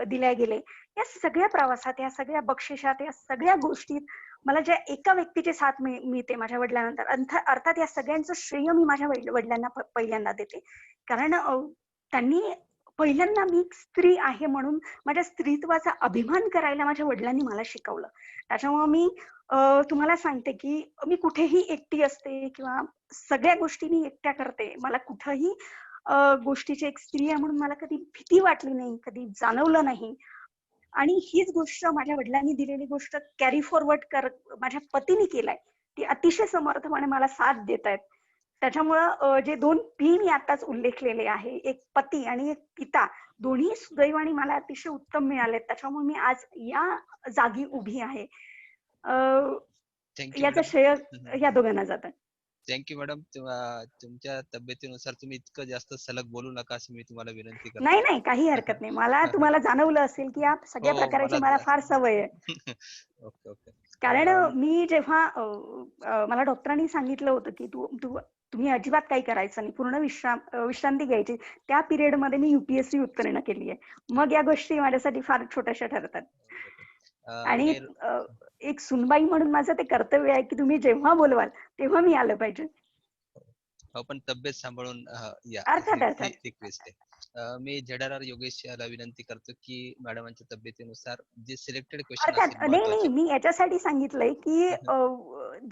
दिल्या गेले. या सगळ्या प्रवासात, या सगळ्या बक्षिसात, या सगळ्या गोष्टीत मला ज्या एका व्यक्तीची साथ मिळते माझ्या वडिलांनंतर, अर्थात या सगळ्यांचं श्रेय मी माझ्या वडिलांना पहिल्यांदा देते. कारण त्यांनी पहिल्यांदा मी स्त्री आहे म्हणून माझ्या स्त्रीत्वाचा अभिमान करायला माझ्या वडिलांनी मला शिकवलं. त्याच्यामुळे मी तुम्हाला सांगते की मी कुठेही एकटी असते किंवा सगळ्या गोष्टी मी एकट्या करते. मला कुठेही गोष्टीची एक स्त्री आहे म्हणून मला कधी भीती वाटली नाही, कधी जाणवलं नाही. आणि हीच गोष्ट माझ्या वडिलांनी दिलेली गोष्ट कॅरी फॉरवर्ड माझ्या पतीने केलाय. ती अतिशय समर्थपणे मला साथ देत आहेत. त्याच्यामुळं जे 2 P मी आताच उल्लेखलेले आहे, एक पती आणि एक पिता, दोन्ही सुदैवाने मला अतिशय उत्तम मिळालेत. त्याच्यामुळे मी आज या जागी उभी आहे. याचं श्रेय या दोघांना जातं. Thank you madam. तुमच्या तब्येतीनुसार तुम्ही इतकं जास्त सलग बोलू नका असं मी तुम्हाला विनंती करतो. नाही, काही हरकत नाही. मला तुम्हाला जाणवलं असेल की या सगळ्या प्रकाराची मला फार सवय आहे. ओके. कारण मी जेव्हा मला डॉक्टरांनी सांगितलं होतं की तुम्ही अजिबात काही करायचं नाही, पूर्ण विश्रांती घ्यायची, त्या पिरियड मध्ये मी UPSC उत्तीर्ण केली आहे. मग या गोष्टी माझ्यासाठी फार छोट्याशा ठरतात. आणि एक सुनबाई म्हणून माझं ते कर्तव्य आहे की तुम्ही जेव्हा बोलवाल तेव्हा मी आलं पाहिजे. पण तब्येत सांभाळून या. अर्थात. रिक्वेस्ट आहे. मी झेडार योगेश याला विनंती करतो की मॅडमांच्या तब्येतीनुसार जे सिलेक्टेड क्वेश्चन असतील. नाही, मी याच्यासाठी सांगितलंय की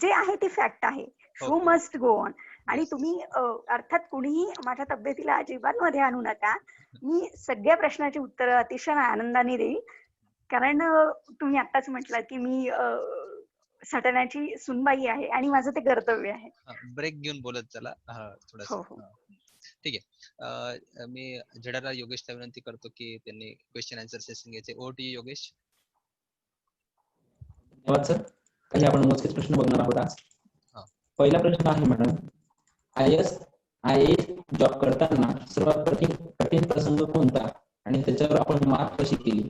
जे आहे ते फॅक्ट आहे. Show must go on. आणि तुम्ही अर्थात कुणीही माझ्या तब्येतीला अजिबात मध्ये आणू नका. मी सगळ्या प्रश्नाची उत्तरं अतिशय आनंदाने देईल. कारण तुम्ही आत्ताच म्हटलं की मी सटण्याची सुनबाई आहे आणि माझं ते कर्तव्य आहे. ब्रेक घेऊन बोलत चला थोडंसं. ठीक आहे. मी झेडार योगेशला विनंती करतो की त्यांनी क्वेश्चन आन्सर सेशन घ्यायचे. OT योगेश. धन्यवाद सर. काही आपण मोजकेच प्रश्न बघणार आहोत आज. पहिला प्रश्न आहे मॅडम, IAS जॉब करताना सर्वात कठीण प्रसंग कोणता आणि त्याच्यावर आपण मात कशी केली?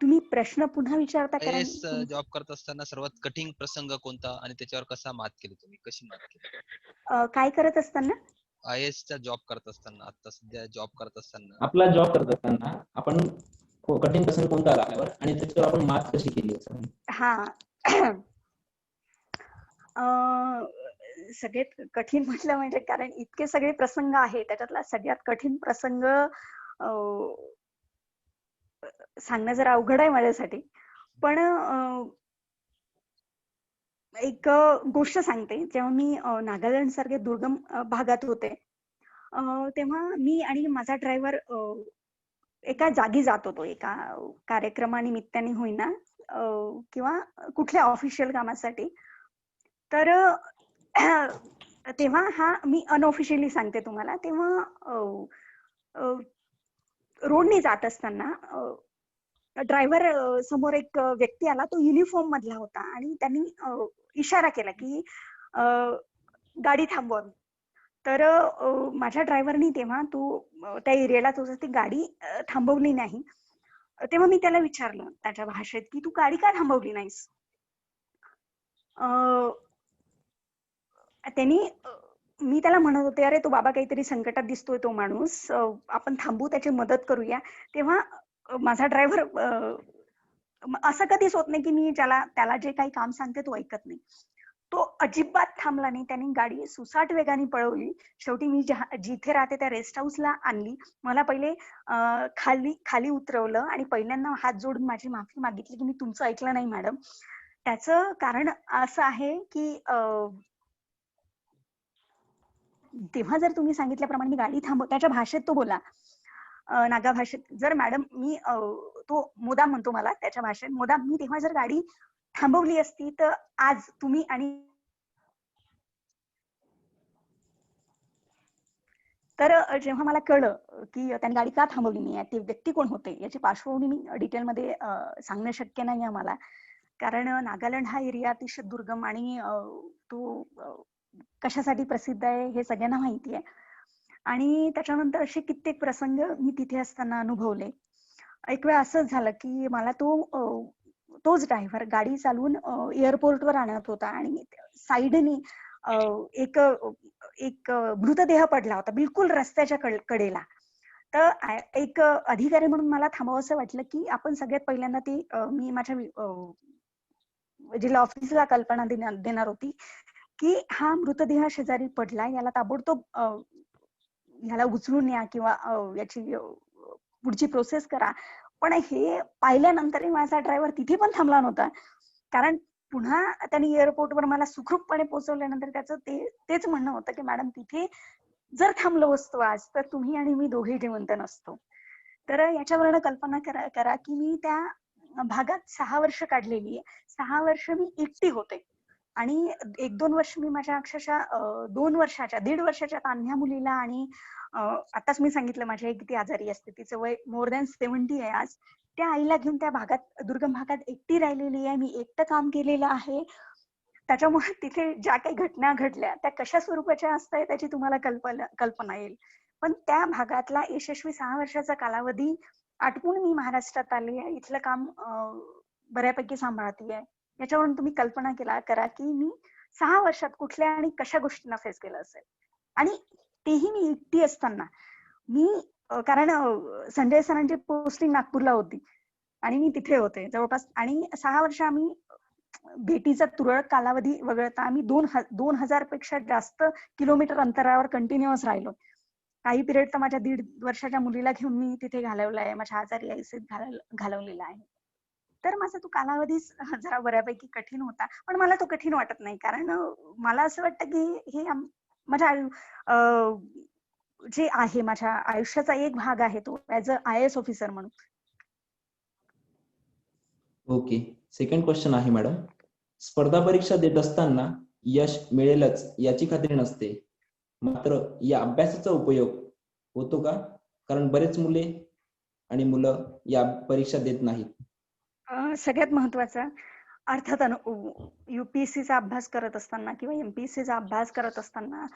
तुम्ही प्रश्न पुन्हा विचारता? IAS जॉब करत असताना सर्वात कठीण प्रसंग कोणता आणि त्याच्यावर कसा मात केली तुम्ही? कशी मात केली? काय करत असताना? IAS चा जॉब करत असताना, आता सध्या जॉब करत असताना. आपला जॉब करत असताना आपण कठीण प्रसंग कोणता आल्यावर आणि त्याच्यावर आपण मात कशी केली? सगळ्यात कठीण म्हटलं म्हणजे, कारण इतके सगळे प्रसंग आहेत, त्याच्यातला सगळ्यात कठीण प्रसंग सांगणं जरा अवघड आहे माझ्यासाठी. पण एक गोष्ट सांगते. जेव्हा मी नागालँड सारख्या दुर्गम भागात होते तेव्हा मी आणि माझा ड्रायव्हर एका जागी जातो, तो एका कार्यक्रमानिमित्ताने होईना किंवा कुठल्या ऑफिशियल कामासाठी. तर तेव्हा हा मी अनऑफिशियली सांगते तुम्हाला, तेव्हा रोडने जात असताना ड्रायव्हर समोर एक व्यक्ती आला, तो युनिफॉर्म मधला होता आणि त्यांनी इशारा केला की गाडी थांबवावी. तर माझ्या ड्रायव्हरनी तेव्हा त्या एरियाला ती गाडी थांबवली नाही. तेव्हा मी त्याला विचारलं त्याच्या भाषेत की तू गाडी का थांबवली नाहीस. त्यांनी मी त्याला म्हणत होते, अरे तो बाबा काहीतरी संकटात दिसतोय तो माणूस, आपण थांबू, त्याची मदत करूया. तेव्हा माझा ड्रायव्हर असं कधीच होत नाही की मी त्याला जे काही काम सांगते तो ऐकत नाही. तो अजिबात थांबला नाही. त्यांनी गाडी सुसाट वेगाने पळवली. शेवटी मी जिथे राहते त्या रेस्ट हाऊसला आणली. मला पहिले खाली उतरवलं आणि पहिल्यांदा हात जोडून माझी माफी मागितली की मी तुमचं ऐकलं नाही मॅडम. त्याचं कारण असं आहे की तेव्हा जर तुम्ही सांगितल्याप्रमाणे मी गाडी त्याच्या भाषेत तो बोला, नागा भाषेत. जर मॅडम मी तो मुदाम म्हणतो मला त्याच्या भाषेत, मुदाम मी तेव्हा जर गाडी थांबवली असती तर आज तुम्ही आणि तर जेव्हा मला कळलं की त्यांनी गाडी का थांबवली नाही, ते व्यक्ती कोण होते याची पार्श्वभूमी मी डिटेलमध्ये सांगणं शक्य नाही आहे मला, कारण नागालँड हा एरिया अतिशय दुर्गम आणि तो कशासाठी प्रसिद्ध आहे हे सगळ्यांना माहिती आहे. आणि त्याच्यानंतर असे कित्येक प्रसंग मी तिथे असताना अनुभवले. एक वेळ असंच झालं की मला तोच ड्रायव्हर गाडी चालवून एअरपोर्टवर आणत होता आणि साईडनी एक मृतदेह पडला होता बिलकुल रस्त्याच्या कडेला. तर एक अधिकारी म्हणून मला थांबावंसं वाटलं की आपण सगळ्यात पहिल्यांदा मी माझ्या जिल्हा ऑफिसला कल्पना देणार होती की हा मृतदेह शेजारी पडला, याला ताबडतोब ह्याला उचलून या किंवा याची पुढची प्रोसेस करा. पण हे पाहिल्यानंतरही माझा ड्रायव्हर तिथे पण थांबला नव्हता, कारण पुन्हा त्यांनी एअरपोर्टवर मला सुखरूपपणे पोहोचवल्यानंतर त्याचं तेच म्हणणं होतं की मॅडम तिथे जर थांबलो असतो आज तर तुम्ही आणि मी दोघे जिवंत नसतो. तर याच्यावरनं कल्पना करा की मी त्या भागात 6 वर्ष काढलेली आहे. 6 वर्ष मी एकटी होते आणि 1-2 वर्ष मी माझ्या अक्षरशः 1.5 वर्षाच्या तान्ह्या मुलीला, आणि आताच मी सांगितलं माझी आई किती आजारी असते, तिचं वय मोर दॅन 70 आहे आज, त्या आईला घेऊन त्या भागात दुर्गम भागात एकटी राहिलेली आहे. मी एकटं काम केलेलं आहे. त्याच्यामुळे तिथे ज्या काही घटना घडल्या त्या कशा स्वरूपाच्या असतात त्याची तुम्हाला कल्पना येईल. पण त्या भागातला यशस्वी 6 वर्षाचा कालावधी आटपून मी महाराष्ट्रात आली आहे. इथलं काम बऱ्यापैकी सांभाळती आहे. याच्यावरून तुम्ही कल्पना करा की मी 6 वर्षात कुठल्या आणि कशा गोष्टींना फेस केलं असेल. आणि तेही मी एकटी असताना. मी कारण संजय सरांची पोस्टिंग नागपूरला होती आणि मी तिथे होते जवळपास, आणि 6 वर्ष आम्ही भेटीचा तुरळक कालावधी वगळता आम्ही 2000 पेक्षा जास्त किलोमीटर अंतरावर कंटिन्युअस राहिलो. काही पिरियड तर माझ्या 1.5 वर्षाच्या मुलीला घेऊन मी तिथे घालवला आहे, माझ्या आजारी आईसहित घालवलेला आहे. तर माझा तो कालावधी जरा बऱ्यापैकी कठीण होता, पण मला तो कठीण वाटत नाही, कारण मला असं वाटतं की हे माझ्या जे आहे माझ्या आयुष्याचा एक भाग आहे तो ऍज अ IAS ऑफिसर म्हणून. ओके, सेकंड क्वेश्चन आहे मॅडम. स्पर्धा परीक्षा देत असताना यश मिळेलच याची खात्री नसते, मात्र या अभ्यासाचा उपयोग होतो का? कारण बरेच मुलं या परीक्षा देत नाहीत. सगळ्यात महत्वाचं अर्थात UPSCचा अभ्यास करत असताना किंवा MPSCचा अभ्यास करत असताना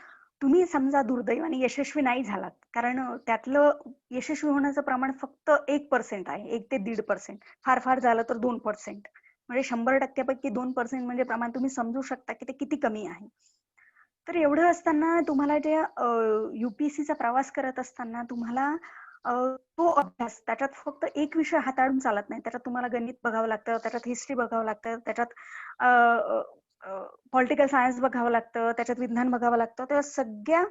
तुम्ही समजा दुर्दैवाने यशस्वी नाही झालात, कारण त्यातलं यशस्वी होण्याचं प्रमाण फक्त 1% आहे, 1 ते 1.5%. फार झालं तर 2%. म्हणजे 100% पैकी 2% म्हणजे प्रमाण तुम्ही समजू शकता की ते किती कमी आहे. तर एवढं असताना तुम्हाला जे UPSCचा प्रवास करत असताना तुम्हाला तो अभ्यास, त्याच्यात फक्त एक विषय हाताळून चालत नाही. त्याच्यात तुम्हाला गणित बघावं लागतं, त्याच्यात हिस्ट्री बघावं लागतं, त्याच्यात पॉलिटिकल सायन्स बघावं लागतं, त्याच्यात विज्ञान बघावं लागतं. त्या सगळ्या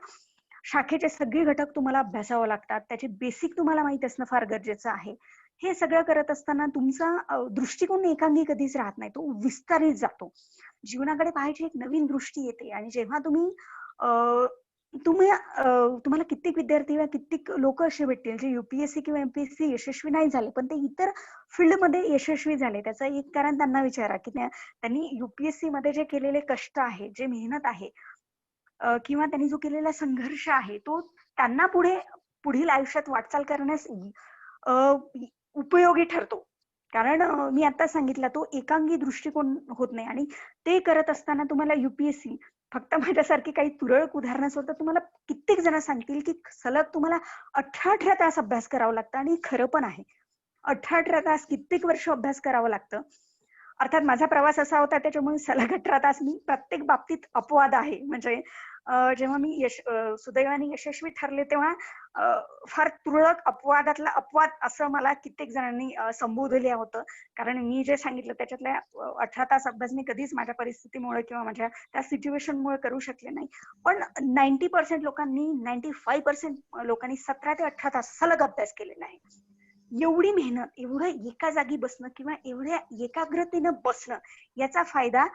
शाखेचे सगळे घटक तुम्हाला अभ्यासावं लागतात. त्याचे बेसिक तुम्हाला माहित असणं फार गरजेचं आहे. हे सगळं करत असताना तुमचा दृष्टिकोन एकांगी कधीच राहत नाही, तो विस्तारित जातो. जीवनाकडे पाहायची एक नवीन दृष्टी येते. आणि जेव्हा तुम्ही तुम्हाला कित्येक विद्यार्थी किंवा कित्येक लोक असे भेटतील जे युपीएससी किंवा एमपीएससी यशस्वी नाही झाले, पण ते इतर फील्डमध्ये यशस्वी झाले. त्याचं एक कारण त्यांना विचारा की त्यांनी युपीएससी मध्ये जे केलेले कष्ट आहे, जे मेहनत आहे, किंवा त्यांनी जो केलेला संघर्ष आहे, तो त्यांना पुढील आयुष्यात वाटचाल करण्यास उपयोगी ठरतो. कारण मी आता सांगितलं, तो एकांगी दृष्टिकोन होत नाही. आणि ते करत असताना तुम्हाला युपीएससी, फक्त माझ्यासारखी काही तुरळक उदाहरणं सोडता तुम्हाला कित्येक जण सांगतील की सलग तुम्हाला 18 तास अभ्यास करावा लागतं. आणि खरं पण आहे, 18 तास कित्येक वर्ष अभ्यास करावं लागतं. अर्थात माझा प्रवास असा होता त्याच्यामुळे सलग 18 तास मी प्रत्येक बाबतीत अपवाद आहे. म्हणजे जेव्हा मी सुदैवाने यशस्वी ठरले तेव्हा फार तुरळक अपवादातला अपवाद असं मला कित्येक जणांनी संबोधले होतं. कारण मी जे सांगितलं त्याच्यातल्या 18 तास अभ्यास मी कधीच माझ्या परिस्थितीमुळे किंवा माझ्या त्या सिच्युएशनमुळे करू शकले नाही. पण 90% लोकांनी, 95% लोकांनी 17 ते 18 तास सलग अभ्यास केलेला आहे. एवढी मेहनत, एवढं एका जागी बसणं किंवा एवढ्या एकाग्रतेनं बसणं, याचा फायदा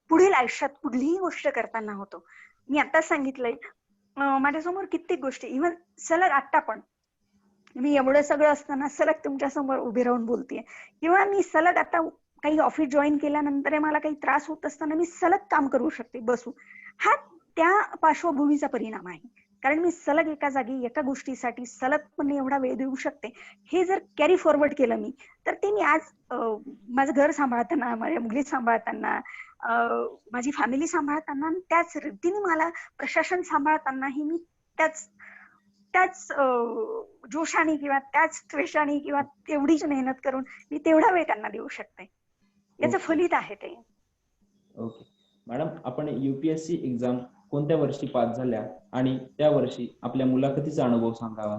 पुढील आयुष्यात कुठलीही गोष्ट करताना होतो. मी आताच सांगितलंय, माझ्यासमोर कित्येक गोष्टी, इव्हन सलग आत्ता पण मी एवढं सगळं असताना सलग तुमच्या समोर उभी राहून बोलतेय, किंवा मी सलग आता काही ऑफिस जॉईन केल्यानंतर मला काही त्रास होत असताना मी सलग काम करू शकते बसू. हा त्या पार्श्वभूमीचा परिणाम आहे. कारण मी सलग एका जागी एका गोष्टीसाठी सलगपणे एवढा वेळ देऊ शकते. हे जर कॅरी फॉरवर्ड केलं मी, तर ते मी आज माझं घर सांभाळताना, माझ्या मुली सांभाळताना, माझी फॅमिली सांभाळताना, त्याच रीतीने मला प्रशासन सांभाळतानाही मी त्याच जोशाने किंवा त्याच त्वेषाने किंवा तेवढीच मेहनत करून मी तेवढा वेळ त्यांना देऊ शकते. याचं फलित आहे ते. ओके मॅडम, आपण युपीएससी एक्झाम कोणत्या वर्षी पास झाल्या आणि त्या वर्षी आपल्या मुलाखतीचा अनुभव सांगावा?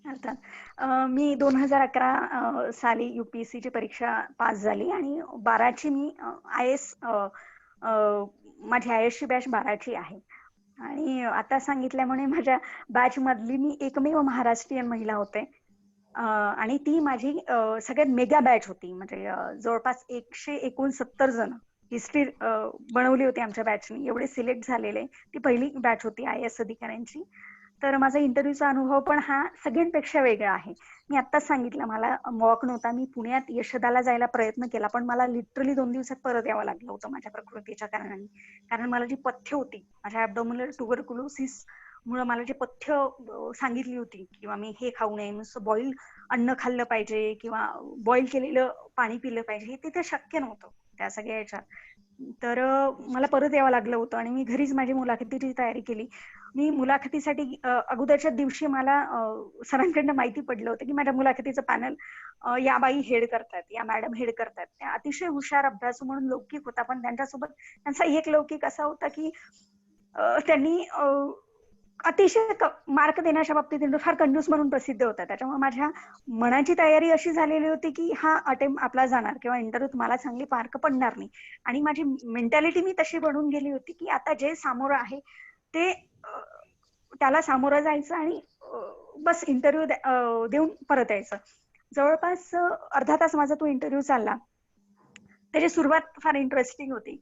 अर्थात मी 2011 साली युपीएससी ची परीक्षा पास झाली आणि 12ची मी IAS, माझी IAS ची बॅच 12ची आहे. आणि आता सांगितल्यामुळे माझ्या बॅच मधली मी एकमेव महाराष्ट्रीयन महिला होते. आणि ती माझी सगळ्यात मेगा बॅच होती. म्हणजे जवळपास 169 जण हिस्ट्री बनवली होती आमच्या बॅचनी, एवढे सिलेक्ट झालेले. ती पहिली बॅच होती IAS अधिकाऱ्यांची. तर माझा इंटरव्ह्यूचा अनुभव पण हा सगळ्यांपेक्षा वेगळा आहे. मी आत्ताच सांगितलं, मला मॉक नव्हता. मी पुण्यात यशदाला जायला प्रयत्न केला, पण मला लिटरली 2 दिवसात परत यावं लागलं होतं माझ्या प्रकृतीच्या कारणाने. कारण मला जी पथ्य होती, माझ्या ॲब्डोमिनल ट्युबरक्युलोसिस मुळे मला जी पथ्य सांगितली होती, किंवा मी हे खाऊ नये, नुसतं बॉईल अन्न खाल्लं पाहिजे किंवा बॉईल केलेलं पाणी पिलं पाहिजे, हे तिथे शक्य नव्हतं त्या सगळ्या याच्यात. तर मला परत यावं लागलं होतं आणि मी घरीच माझी मुलाखतीची तयारी केली. मी मुलाखतीसाठी अगोदरच्या दिवशी मला सरांकडनं माहिती पडलं होतं की माझ्या मुलाखतीचं पॅनल या बाई हेड करतात, या मॅडम हेड करतात. त्या अतिशय हुशार अभ्यासू म्हणून लौकिक होता, पण त्यांच्यासोबत त्यांचा एक लौकिक असा होता की त्यांनी अतिशय मार्क देण्याच्या बाबतीत फार कंजूस म्हणून प्रसिद्ध होता. त्याच्यामुळे माझ्या मनाची तयारी अशी झालेली होती की हा अटेम्प्ट आपला जाणार किंवा इंटरव्ह्यूत मला चांगली मार्क पडणार नाही. आणि माझी मेंटॅलिटी मी तशी बनून गेली होती की आता जे सामोरं आहे ते त्याला सामोरं जायचं आणि बस इंटरव्ह्यू देऊन परत यायचं. जवळपास अर्धा तास माझा तो इंटरव्ह्यू चालला. त्याची सुरुवात फार इंटरेस्टिंग होती.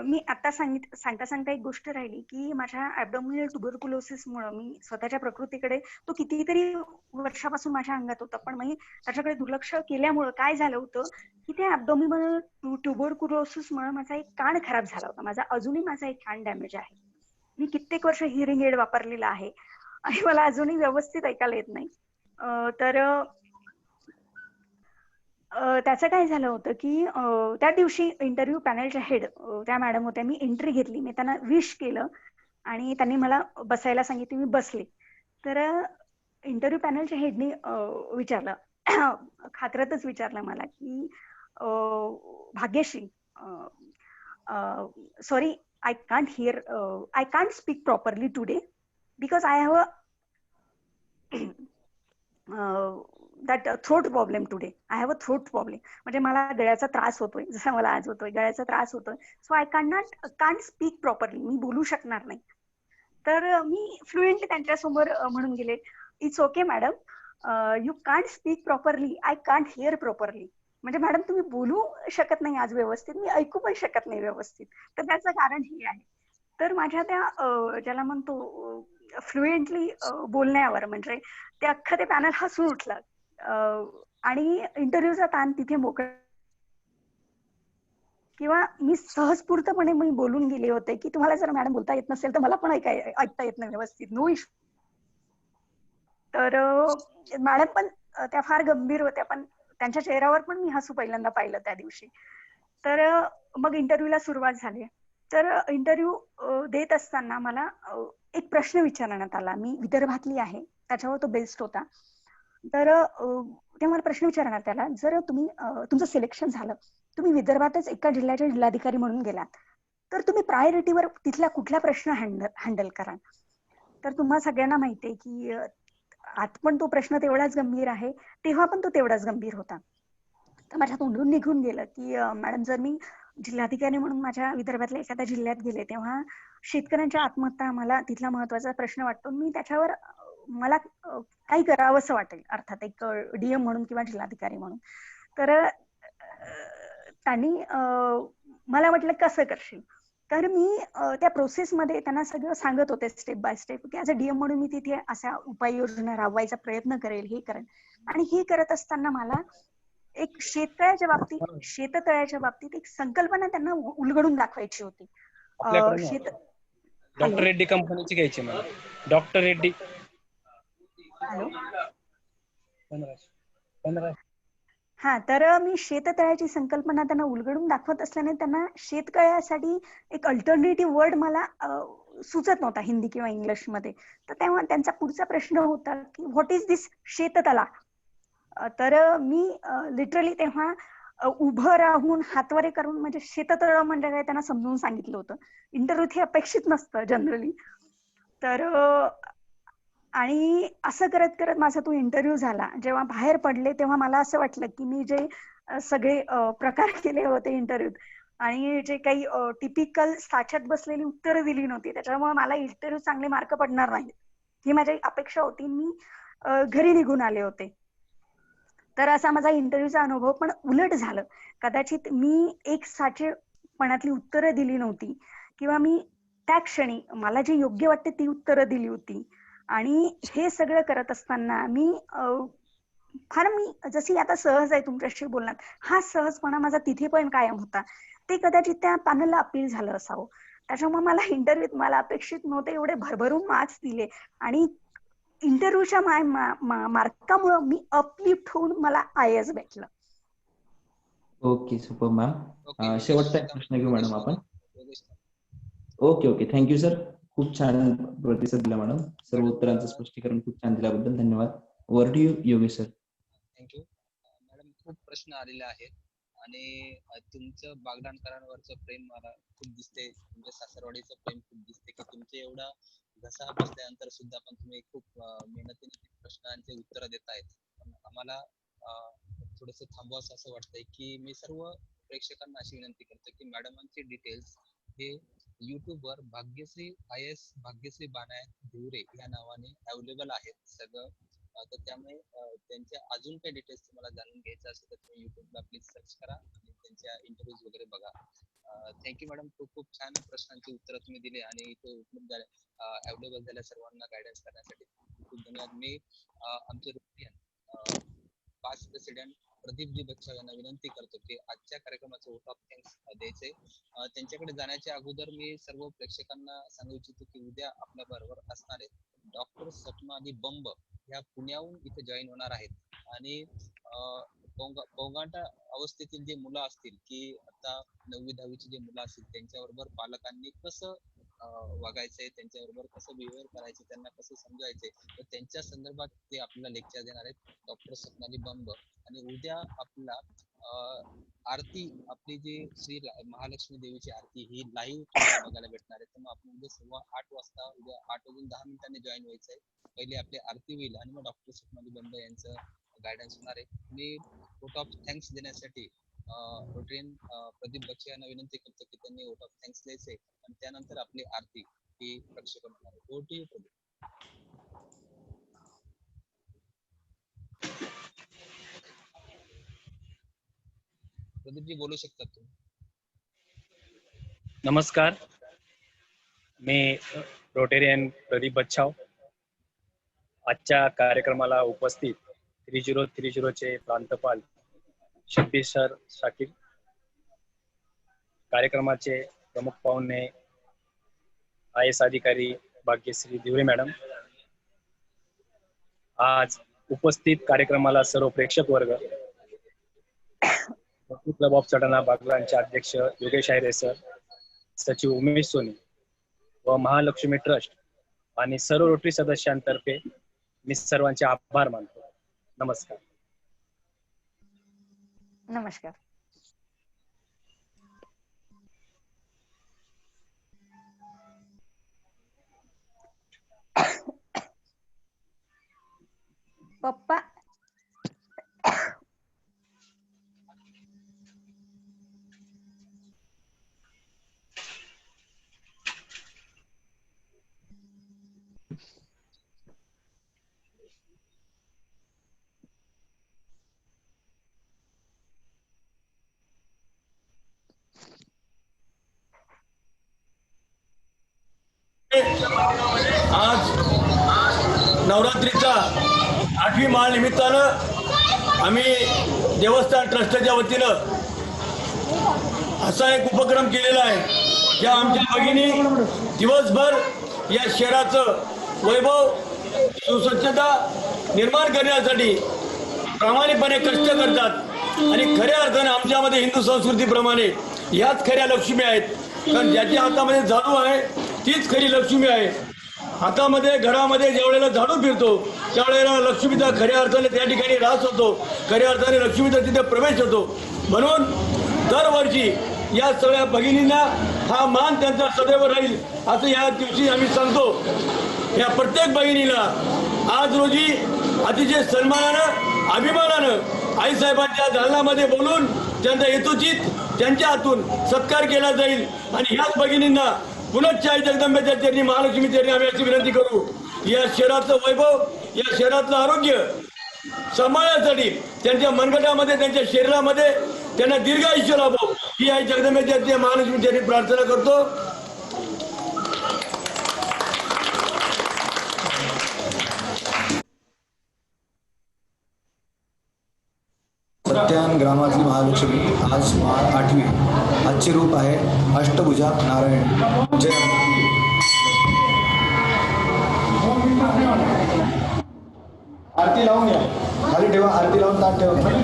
मी आता सांगता एक गोष्ट राहिली की माझ्या ॲब्डोमिनल ट्युबरक्युलोसिसमुळे मी स्वतःच्या प्रकृतीकडे, तो कितीतरी वर्षापासून माझ्या अंगात होता, पण मी त्याच्याकडे दुर्लक्ष केल्यामुळं काय झालं होतं की त्या ॲब्डोमिनल ट्युबरक्युलोसिसमुळे माझा एक कान खराब झाला होता. अजूनही माझा एक कान डॅमेज आहे. मी कित्येक वर्ष हिअरिंग एड वापरलेला आहे आणि मला अजूनही व्यवस्थित ऐकायला येत नाही. तर त्याचं काय झालं होतं की त्या दिवशी इंटरव्ह्यू पॅनलच्या हेड त्या मॅडम होत्या. मी एंट्री घेतली, मी त्यांना विश केलं आणि त्यांनी मला बसायला सांगितलं. मी बसले. तर इंटरव्ह्यू पॅनलच्या हेडनी विचारलं, खात्रतच विचारलं मला की Bhagyashree, sorry, I can't speak properly today because I have that throat problem today. I have a throat problem. म्हणजे मला गळ्याचा त्रास होतोय, जसा मला आज होतोय, गळ्याचा त्रास होतोय. So I can't speak properly. मी बोलू शकणार नाही. तर मी फ्लुएंटली त्यांच्यासमोर म्हणून गेले, it's okay madam, you can't speak properly, I can't hear properly. म्हणजे मॅडम तुम्ही बोलू शकत नाही आज व्यवस्थित, मी ऐकू पण शकत नाही व्यवस्थित. तर त्याचं कारण हे आहे. तर माझ्या त्या ज्याला म्हणतो फ्लुएंटली बोलण्यावर म्हणजे ते अख्खं ते पॅनल हसून उठलं आणि इंटरव्ह्यूचा ताण तिथे मोकळा किंवा मी सहस्फूर्तपणे मी बोलून गेले होते की तुम्हाला जर मॅडम बोलता येत नसेल तर मला पण ऐकता येत नाही व्यवस्थित, नो इश्यू. तर मॅडम पण त्या फार गंभीर होत्या, पण त्यांच्या चेहऱ्यावर पण मी हसू पहिल्यांदा पाहिलं त्या दिवशी. तर मग इंटरव्ह्यूला सुरुवात झाली. तर इंटरव्ह्यू देत असताना मला एक प्रश्न विचारण्यात आला. मी विदर्भातली आहे, त्याच्यावर तो बेस्ड होता. तर ते मला प्रश्न विचारण्यात आला, जर तुम्ही तुमचं सिलेक्शन झालं, तुम्ही विदर्भातच एका जिल्ह्याचे जिल्हाधिकारी म्हणून गेलात, तर तुम्ही प्रायोरिटीवर तिथला कुठला प्रश्न हँडल कराल? तर तुम्हा सगळ्यांना माहिती आहे की आत पण तो प्रश्न तेवढाच गंभीर आहे, तेव्हा पण तो तेवढाच गंभीर होता. तर माझ्या तोंडून निघून गेलं की मॅडम, जर मी जिल्हाधिकारी म्हणून माझ्या विदर्भातल्या एखाद्या जिल्ह्यात गेले, तेव्हा शेतकऱ्यांच्या आत्महत्या मला तिथला महत्वाचा प्रश्न वाटतो. मी त्याच्यावर मला काही करावंसं वाटेल, अर्थात एक डीएम म्हणून किंवा जिल्हाधिकारी म्हणून. तर त्यांनी मला म्हटलं कसं करशील? तर मी त्या प्रोसेसमध्ये त्यांना सगळं सांगत होते स्टेप बाय स्टेप की ॲज अ डीएम म्हणून मी तिथे अशा उपाययोजना राबवायचा प्रयत्न करेल, हे करेल. आणि हे करत असताना मला एक शेततळ्याच्या बाबतीत एक संकल्पना त्यांना उलगडून दाखवायची होती. डॉक्टर रेड्डी कंपनीची घ्यायची मला. डॉक्टर रेड्डी. हॅलो. 15. हा, तर मी शेततळ्याची संकल्पना त्यांना उलगडून दाखवत असल्याने त्यांना शेततळ्यासाठी एक अल्टरनेटिव्ह वर्ड मला सुचत नव्हता हिंदी किंवा इंग्लिशमध्ये. तर तेव्हा त्यांचा पुढचा प्रश्न होता की व्हॉट इज दिस शेततळा? तर मी लिटरली तेव्हा उभं राहून हातवारे करून म्हणजे शेततळ म्हणजे काय त्यांना समजून सांगितलं होतं. इंटरव्ह्यूत हे अपेक्षित नसतं जनरली. तर आणि असं करत करत माझा तो इंटरव्ह्यू झाला. जेव्हा बाहेर पडले तेव्हा मला असं वाटलं की मी जे सगळे प्रकार केले होते इंटरव्ह्यूत आणि जे काही टिपिकल साच्यात बसलेली उत्तरं दिली नव्हती, त्याच्यामुळे मला इंटरव्ह्यू चांगले मार्क पडणार नाही ही माझी अपेक्षा होती. मी घरी निघून आले होते. तर असा माझा इंटरव्ह्यूचा अनुभव. पण उलट झालं. कदाचित मी एक साचेपणातली उत्तरं दिली नव्हती किंवा मी त्या क्षणी मला जे योग्य वाटते ती उत्तरं दिली होती. आणि हे सगळं करत असताना मी जशी आता सहज आहे तुमच्याशी बोलण्यात, हा सहजपणा माझा तिथे पण कायम होता. ते कदाचित त्या पॅनलला अपील झालं असावं. त्याच्यामुळे मला इंटरव्ह्यूत मला अपेक्षित नव्हते एवढे भरभरून मार्क्स दिले आणि इंटरव्ह्यूच्या मार्कामुळे मी अपलिफ्ट होऊन मला IAS भेटलं. Okay, super ma'am. शेवटचा एक प्रश्न घेऊ मॅडम आपण. Okay, thank you sir. खूप छान प्रतिसाद दिला मॅडम. सर्व उत्तरांचं स्पष्टीकरण खूप छान दिल्याबद्दल धन्यवाद. Over to you Yogesh sir. Thank you madam. खूप प्रश्न आलेले आहेत आणि तुमचं बागलाणकरांवरचं प्रेम मला खूप दिसते, तुमच्या सासरवाडीचं प्रेम खूप दिसते की तुमचे एवढा घसा बसल्यानंतर सुद्धा पण तुम्ही खूप मेहनतीने प्रश्नांचे उत्तर देत आहेत. पण आम्हाला थोडस थांबवावं असं वाटतंय की मी सर्व प्रेक्षकांना अशी विनंती करतो की मॅडमांचे डिटेल्स हे युट्यूबवर भाग्यश्री IAS भाग्यश्री बानायत धिवरे या नावाने अवेलेबल आहेत सगळं. तर त्यामुळे त्यांच्या अजून काही डिटेल्स तुम्हाला जाणून घ्यायचं असेल तर तुम्ही युट्यूबला प्लीज सर्च करा आणि त्यांच्या इंटरव्ह्यूज वगैरे बघा. Thank you madam. खूप छान प्रश्नांची उत्तरं तुम्ही दिली आणि इथे उपलब्ध अवेलेबल झाल्या सर्वांना गायडन्स करण्यासाठी खूप धन्यवाद. मी आमचे रुटीन पास्ट प्रेसिडेंट प्रदीपजी बच्चाव यांना विनंती करतो की आजच्या कार्यक्रमाचं वोट ऑफ थँक्स द्यायचे. त्यांच्याकडे जाण्याच्या अगोदर मी सर्व प्रेक्षकांना सांगू इच्छितो की उद्या आपल्या बरोबर असणारे डॉक्टर स्वप्नाली बंब ह्या पुण्याहून इथे जॉईन होणार आहेत आणि पौगंड अवस्थेतील जे मुलं असतील की आता 9वी 10वीची जे मुलं असतील त्यांच्याबरोबर पालकांनी कसं वागायचंय, त्यांच्याबरोबर कसं बिहेवियर करायचे, त्यांना कसं समजायचे, तर त्यांच्या संदर्भात ते आपल्याला लेक्चर देणार आहेत डॉक्टर स्वप्नाली बंब. आणि उद्या आपला आरती आपली जी श्री महालक्ष्मी देवीची आरती ही लाईव्ह तुम्हाला बघायला भेटणार आहे. तर मग आपण उद्या 8:15 वाजता उद्या 8:10 जॉईन व्हायचंय. पहिले आपली आरती होईल आणि मग डॉक्टर स्वप्नाली बंब यांचं गायडन्स होणार आहे. मी वोट ऑफ थँक्स देण्यासाठी रोटरीयन प्रदीप बच्चे यांना विनंती करतो की त्यांनी वोट ऑफ थँक्स द्यायचे आणि त्यानंतर आपली आरती ही प्रक्षेपण होणार आहे. Over to you Pradeep. प्रदीपजी बोलू शकतात तुम्ही. नमस्कार. मी रोटेरियन प्रदीप बच्छाव. आजच्या कार्यक्रमाला उपस्थित 3030 चे प्रांतपाल शब्बीर सर शाकीर, कार्यक्रमाचे प्रमुख पाहुणे IAS अधिकारी भाग्यश्री धिवरे मॅडम, आज उपस्थित कार्यक्रमाला सर्व प्रेक्षक वर्ग, क्लब ऑफ सटाणा बागलांचे अध्यक्ष योगेश आहिरे सर, सचिव उमेश सोनी व महालक्ष्मी ट्रस्ट आणि सर्व रोटरी सदस्यांतर्फे मी सर्वांचे आभार मानतो. नमस्कार. नमस्कार. पप्पा आज नवरात्रीचा 8वी माळ निमित्तानं आम्ही देवस्थान ट्रस्टच्या वतीनं असा एक उपक्रम केलेला आहे, ज्या आमच्या भगिनी दिवसभर या शहराचं वैभव सुस्वच्छता निर्माण करण्यासाठी प्रामाणिकपणे कष्ट करतात आणि खऱ्या अर्थाने आमच्यामध्ये हिंदू संस्कृतीप्रमाणे ह्याच खऱ्या लक्ष्मी आहेत. कारण ज्याच्या हातामध्ये झाडू आहे तीच खरी लक्ष्मी आहे. हातामध्ये घरामध्ये ज्यावेळेला झाडू फिरतो त्यावेळेला लक्ष्मीचा खऱ्या अर्थाने त्या ठिकाणी रास होतो, खऱ्या अर्थाने लक्ष्मीचा तिथे प्रवेश होतो. म्हणून दरवर्षी या सगळ्या भगिनींना हा मान त्यांचा सदैव राहील असं या दिवशी आम्ही सांगतो. या प्रत्येक भगिनीला आज रोजी अतिशय सन्मानानं अभिमानानं आईसाहेबांच्या दालनामध्ये बोलून त्यांचा यथोचित त्यांच्या हातून सत्कार केला जाईल आणि ह्याच भगिनींना पुनश्च आई जगदंबेच्या चरणी महालक्ष्मी चरणी आम्ही अशी विनंती करू. या शहराचं वैभव, या शहराचं आरोग्य सांभाळण्यासाठी त्यांच्या मनगटामध्ये, त्यांच्या शरीरामध्ये त्यांना दीर्घ आयुष्य लाभो ही आई जगदंबेच्या चरणी महालक्ष्मी चरणी प्रार्थना करतो. सत्यान ग्रामातली महालक्ष्मी आज 8वी. आजचे रूप आहे अष्टभुजा नारायण. जय आरती लावून या, खाली ठेवा, आरती लावून ताट ठेवा.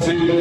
Jai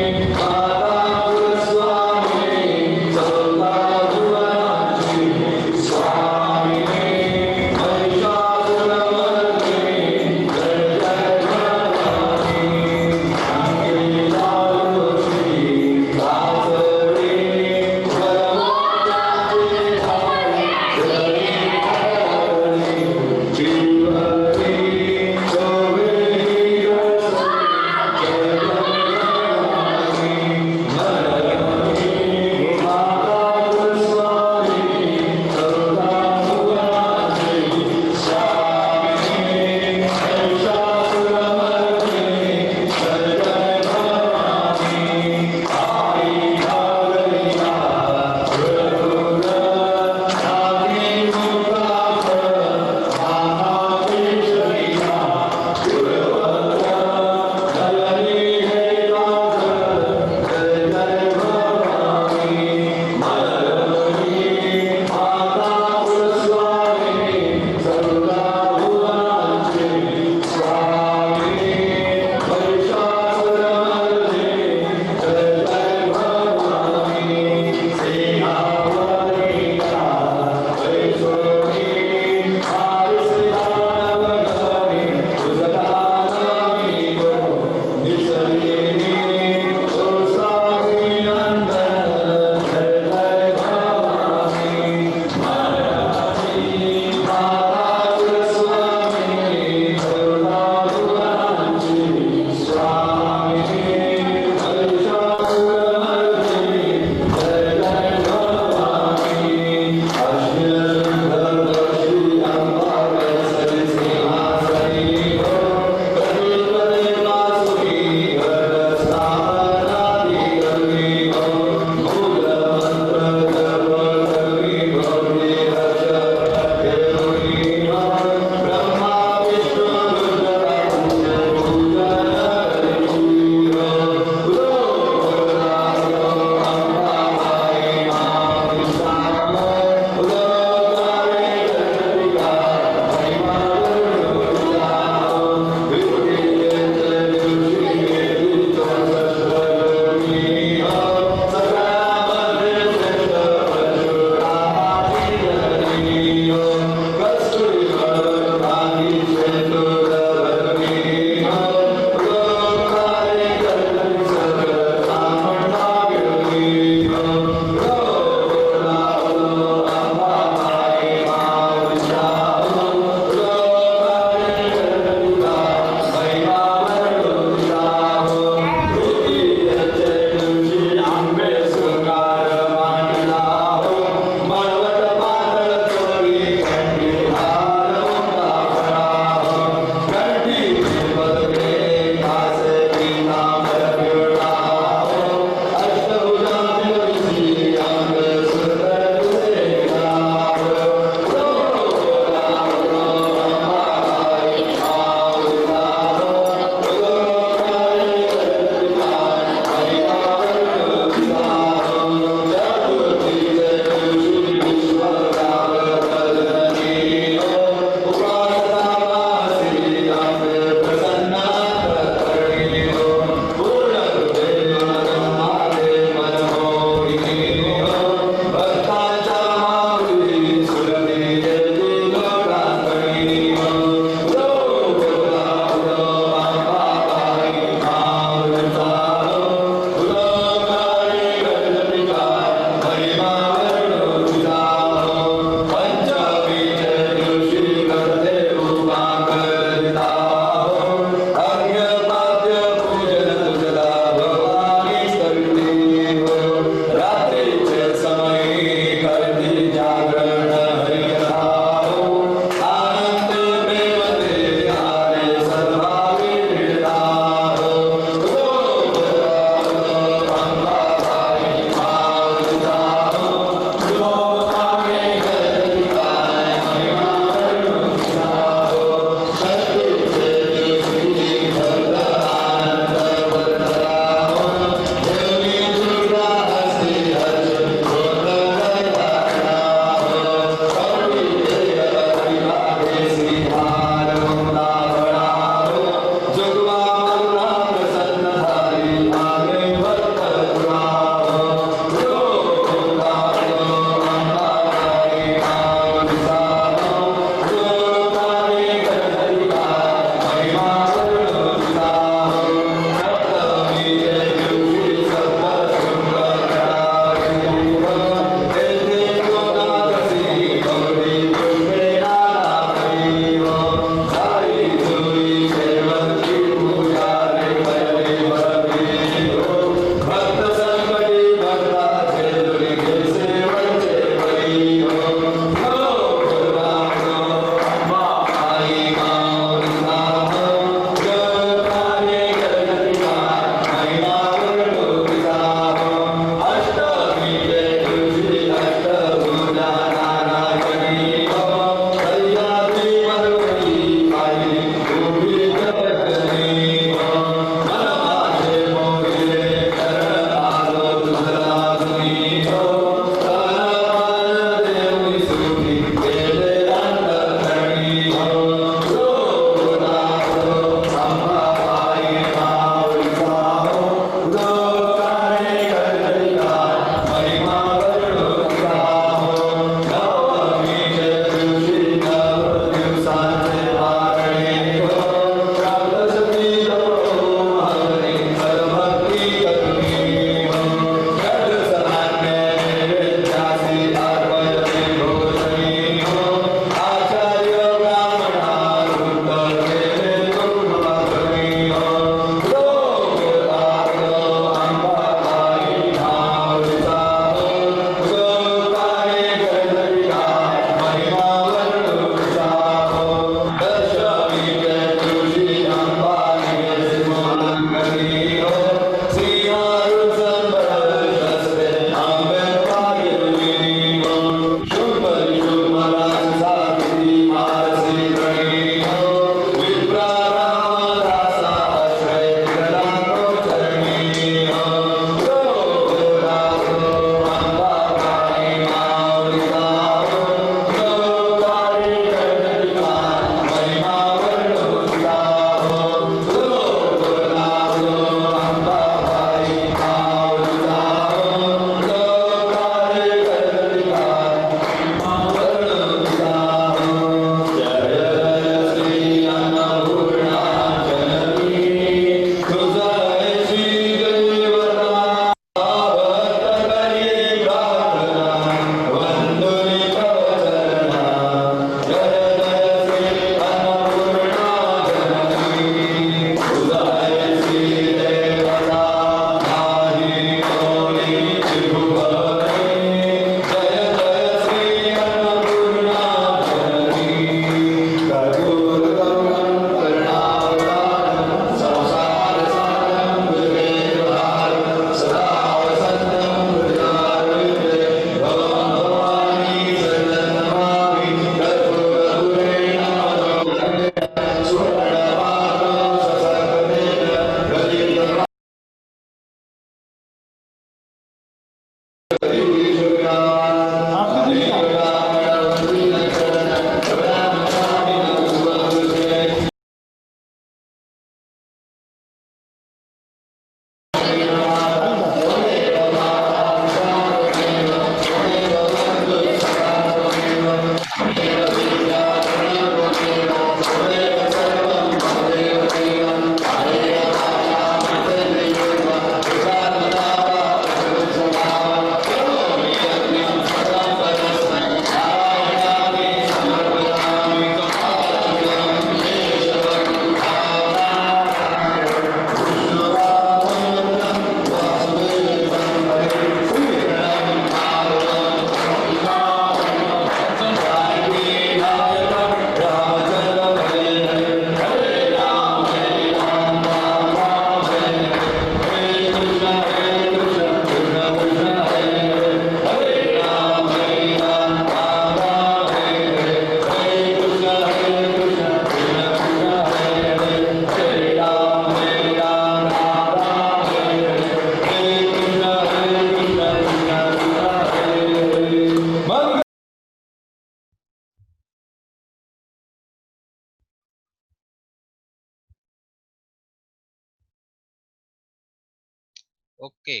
okay.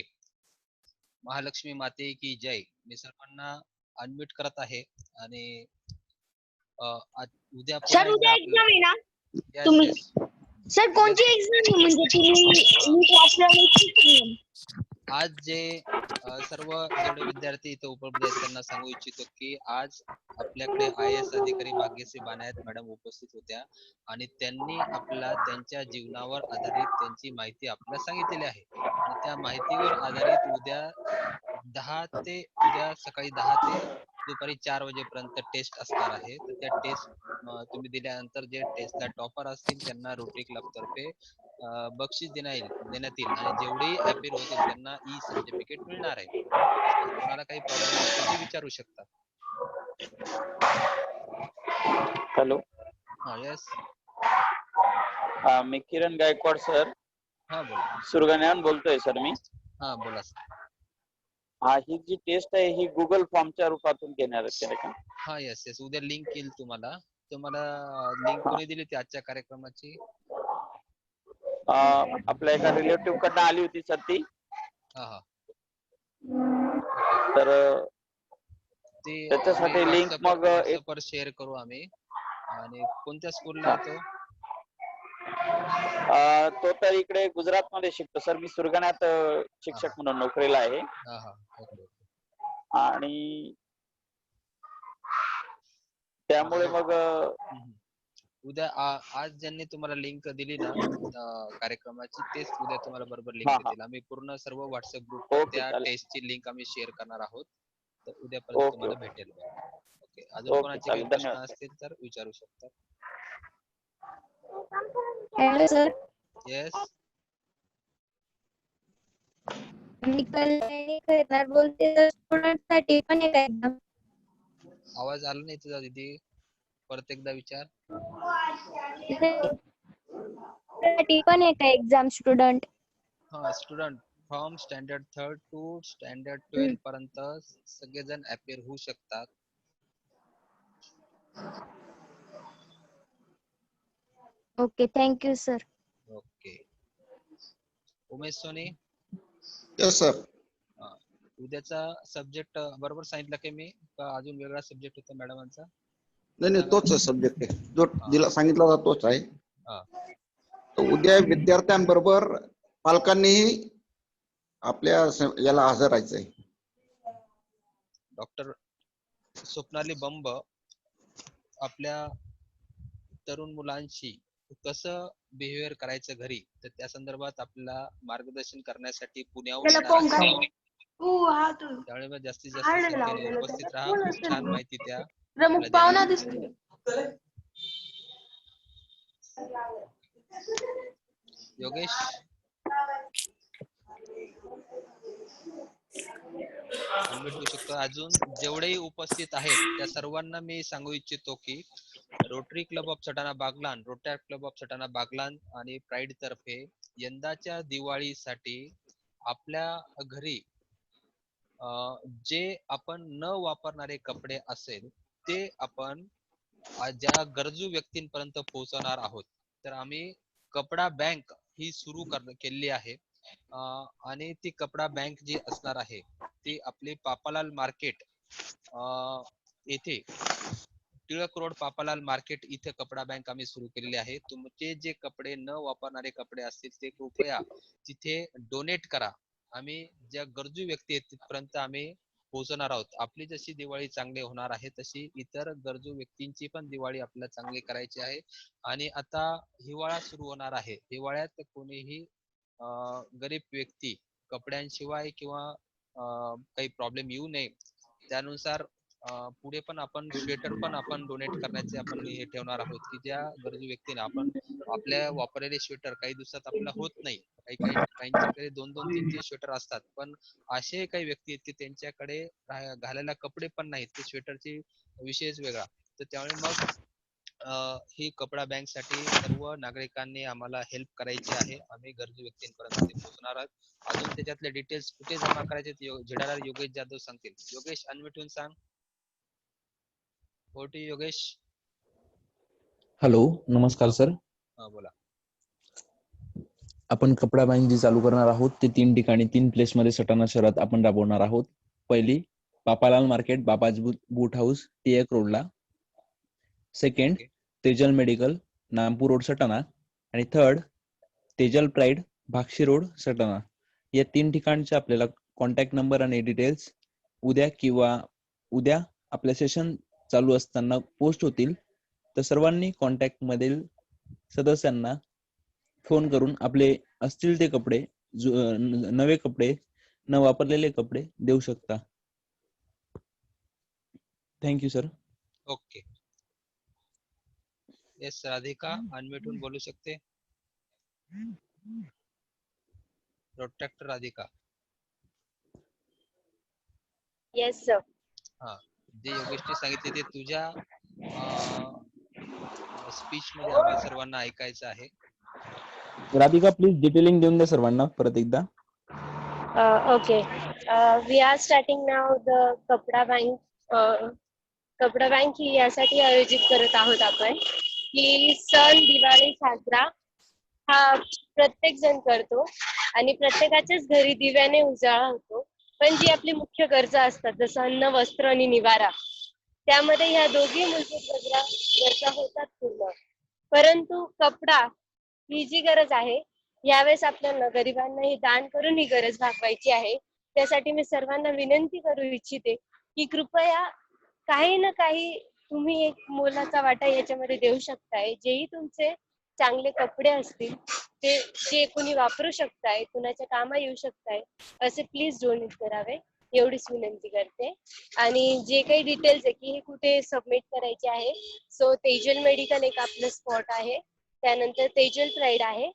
महालक्ष्मी माते की जय. मी सर्वांना अनम्यूट करत आहे आणि उद्या सर पुन्हा एकदा उद्या एक्झाम आहे ना Yes, तुम्ही yes. सर कोणची एक्झाम आहे म्हणजे तुम्ही नीट वाचल्याने आज जे सर्व जेवढे विद्यार्थी इथे उपलब्ध आहेत त्यांना सांगू इच्छितो की आज आपल्याकडे IAS अधिकारी भाग्यश्री बानायत मॅडम उपस्थित होत्या आणि त्यांनी त्यांच्या जीवनावर आधारित त्यांची माहिती आपल्याला सांगितलेली आहे आणि त्या माहितीवर आधारित उद्या सकाळी 10 ते दुपारी 4 वाजेपर्यंत टेस्ट असणार आहे. तर त्या टेस्ट तुम्ही दिल्यानंतर जे टेस्टला टॉपर असतील त्यांना रोटरी क्लब तर्फे बक्षीस देण्यात येईल आणि जेवढेही अपीयर होतील त्यांना ई सर्टिफिकेट मिळणार आहे. कोणाला काही प्रॉब्लेम असतील ते विचारू शकतात. हॅलो. हा यस. मी किरण गायकवाड सर. हा बोला. सुरगाण्याहून बोलतोय सर मी. हा बोला सर. ही जी टेस्ट आहे ही गुगल फॉर्मच्या रूपातून घेणार आहे का? हा यस यस. उद्या लिंक येईल तुम्हाला लिंक कोणी दिली होती आजच्या कार्यक्रमाची? आपल्या एका रिलेटिव्ह कडनं आली होती सर ती. हा. तर त्याच्यासाठी लिंक मग व्हॉट्सअपवर शेअर करू आम्ही. आणि कोणत्या स्कूलला येतो? तो तर इकडे गुजरात मध्ये शिकतो सर. मी सुरगाण्यात शिक्षक म्हणून नोकरीला आहे. आणि त्यामुळे मग उद्या आज ज्यांनी तुम्हाला लिंक दिली ना कार्यक्रमाची तेच उद्या तुम्हाला बरोबर लिंक देतील. आम्ही पूर्ण सर्व व्हॉट्सअप ग्रुप त्या टेस्टची लिंक आम्ही शेअर करणार आहोत. तर उद्यापर्यंत तुम्हाला भेटेल. ओके. अजून कोणाचे काही प्रश्न असतील तर विचारू शकता. Hello sir. येस. मी कल्याणी खैरनार बोलते सर. स्टुडंटसाठी पण एक एक्झाम. आवाज आला नाही तुझा दीदी. परत एकदा विचार. साठी पण एक एक्झाम स्टुडंट. हा student from standard 3 to standard 12 पर्यंत सगळेजण अपीयर होऊ शकतात. Okay. Thank you sir. Okay. Umesh Soni. Yes sir. उद्याचा सब्जेक्ट बरोबर सांगितलं की मी का अजून वेगळा सब्जेक्ट होता मॅडमांचा? नाही तोच सब्जेक्ट आहे जो जिला सांगितला होता तोच आहे. उद्या विद्यार्थ्यांबरोबर पालकांनीही आपल्या याला हजर राहायचंय. डॉक्टर स्वप्नाली बंब आपल्या तरुण मुलांशी कसं बिहेवियर करायचं घरी तर त्या संदर्भात आपल्याला मार्गदर्शन करण्यासाठी पुण्याहून त्यामुळे जास्तीत जास्त संख्येने उपस्थित राहा. खूप छान माहिती त्या प्रमुख पाहुणा दिसतो. योगेश. भेटू शकतो. अजून जेवढेही उपस्थित आहेत त्या सर्वांना मी सांगू इच्छितो की rotary club of Satana Baglan, rotary club of Satana Baglan आणि प्राईड तर्फे यंदाच्या दिवाळीसाठी आपल्या घरी जे आपण न वापरणारे कपडे असेल ते आपण ज्या गरजू व्यक्तींपर्यंत पोहोचवणार आहोत. तर आम्ही कपडा बँक ही सुरू केलेली आहे आणि ती कपडा बँक जी असणार आहे ती आपली पापालाल मार्केट येथे टिळक रोड पापालाल मार्केट इथे कपडा बँक आम्ही सुरू केलेली आहे. तुमचे जे कपडे न वापरणारे कपडे असतील ते कृपया तिथे डोनेट करा. आम्ही ज्या गरजू व्यक्ती आहेत तिथपर्यंत आम्ही पोहोचणार आहोत. आपली जशी दिवाळी चांगली होणार आहे तशी इतर गरजू व्यक्तींची पण दिवाळी आपल्याला चांगली करायची आहे. आणि आता हिवाळा सुरू होणार आहे. हिवाळ्यात कोणीही गरीब व्यक्ती कपड्यांशिवाय किंवा काही प्रॉब्लेम येऊ नये त्यानुसार पुढे पण आपण स्वेटर पण आपण डोनेट करण्याचे आपण हे ठेवणार आहोत की ज्या गरजू व्यक्तींना आपण आपल्या वापरलेले स्वेटर काही दिवसात आपला होत नाही. काहींच्याकडे 2-2, 3-3 स्वेटर असतात पण असे काही व्यक्ती आहेत की त्यांच्याकडे घालायला कपडे पण नाहीत. ते स्वेटरची विषयच वेगळा. तर त्यामुळे मग ही कपडा बँक साठी सर्व नागरिकांनी आम्हाला हेल्प करायची आहे. आम्ही गरजू व्यक्तींपर्यंत ते पोहोचणार आहोत. अजून त्याच्यातले डिटेल्स कुठे जमा करायचे झेडार योगेश जाधव सांगतील. योगेश अनम्यूट होऊन सांग. ओटी योगेश. हॅलो नमस्कार सर. बोला. आपण कपडा बँक जी चालू करणार आहोत ते 3 ठिकाणी 3 प्लेसमध्ये सटाणा शहरात आपण राबवणार आहोत. पहिली Papalal market, Baba's boot house, Tilak रोडला. Second Tejal medical, Nampur road, Satana. आणि third Tejal pride, Bhakshi road, Satana. या 3 ठिकाणचे आपल्याला कॉन्टॅक्ट नंबर आणि डिटेल्स उद्या आपल्या सेशन चालू असताना पोस्ट होतील. तर सर्वांनी कॉन्टॅक्ट मधील सदस्यांना फोन करून आपले असतील ते कपडे, नवे कपडे, न वापरलेले कपडे देऊ शकता. Thank you sir. Okay. Yes Radhika, unmute होऊन बोलू शकते. प्रोटेक्टर राधिका. Yes sir. हा, जे योगेशने सांगितले ते तुझ्या स्पीच मध्ये आम्हाला सर्वांना ऐकायचं आहे. राधिका प्लीज डिटेलिंग देऊन द्या सर्वांना परत एकदा. Okay. We are starting now the कपडा बँक. कपडा बँक ही यासाठी आयोजित करत आहोत आपण की सण दिवाळी साजरा हा प्रत्येक जण करतो आणि प्रत्येकाच्याच घरी दिव्याने उजाळा होतो. पण जी आपली मुख्य गरजा असतात जसं अन्न, वस्त्र आणि निवारा, त्यामध्ये ह्या दोघी मूलभूत गरजा होतात पूर्ण. परंतु कपडा ही जी गरज आहे यावेळेस आपल्याला गरिबांना ही दान करून ही गरज भागवायची आहे. त्यासाठी मी सर्वांना विनंती करू इच्छिते की कृपया काही ना काही तुम्ही एक मोलाचा वाटा याच्यामध्ये देऊ शकताय. जेही तुमचे चांगले कपडे असतील ते जे कोणी वापरू शकताय, कुणाच्या कामा येऊ शकताय, असे प्लीज डोनेट करावे एवढीच विनंती करते. आणि जे काही डिटेल्स आहे की हे कुठे सबमिट करायचे आहे, सो तेजल मेडिकल एक आपलं स्पॉट आहे, त्यानंतर तेजल प्राईड आहे,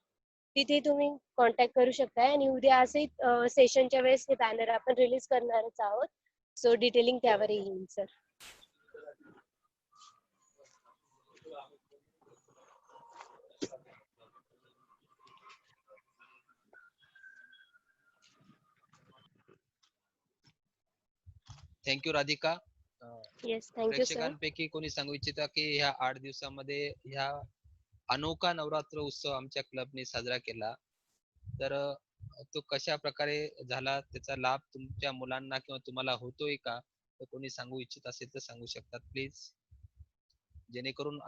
तिथे तुम्ही कॉन्टॅक्ट करू शकताय. आणि उद्या असे सेशनच्या वेळेस हे बॅनर आपण रिलीज करणारच आहोत. सो डिटेलिंग त्यावर येईल sir. Thank you Radhika. Yes, thank you sir. प्रेक्षकांपैकी कोणी सांगू इच्छिता की ह्या 8 दिवसामध्ये ह्या अनोखा नवरात्र उत्सव आमच्या क्लबने साजरा केला, तर तो कशा प्रकारे झाला, त्याचा लाभ तुमच्या मुलांना किंवा तुम्हाला होतोय का, तर कोणी सांगू इच्छित असेल तर सांगू शकतात प्लीज, जेणेकरून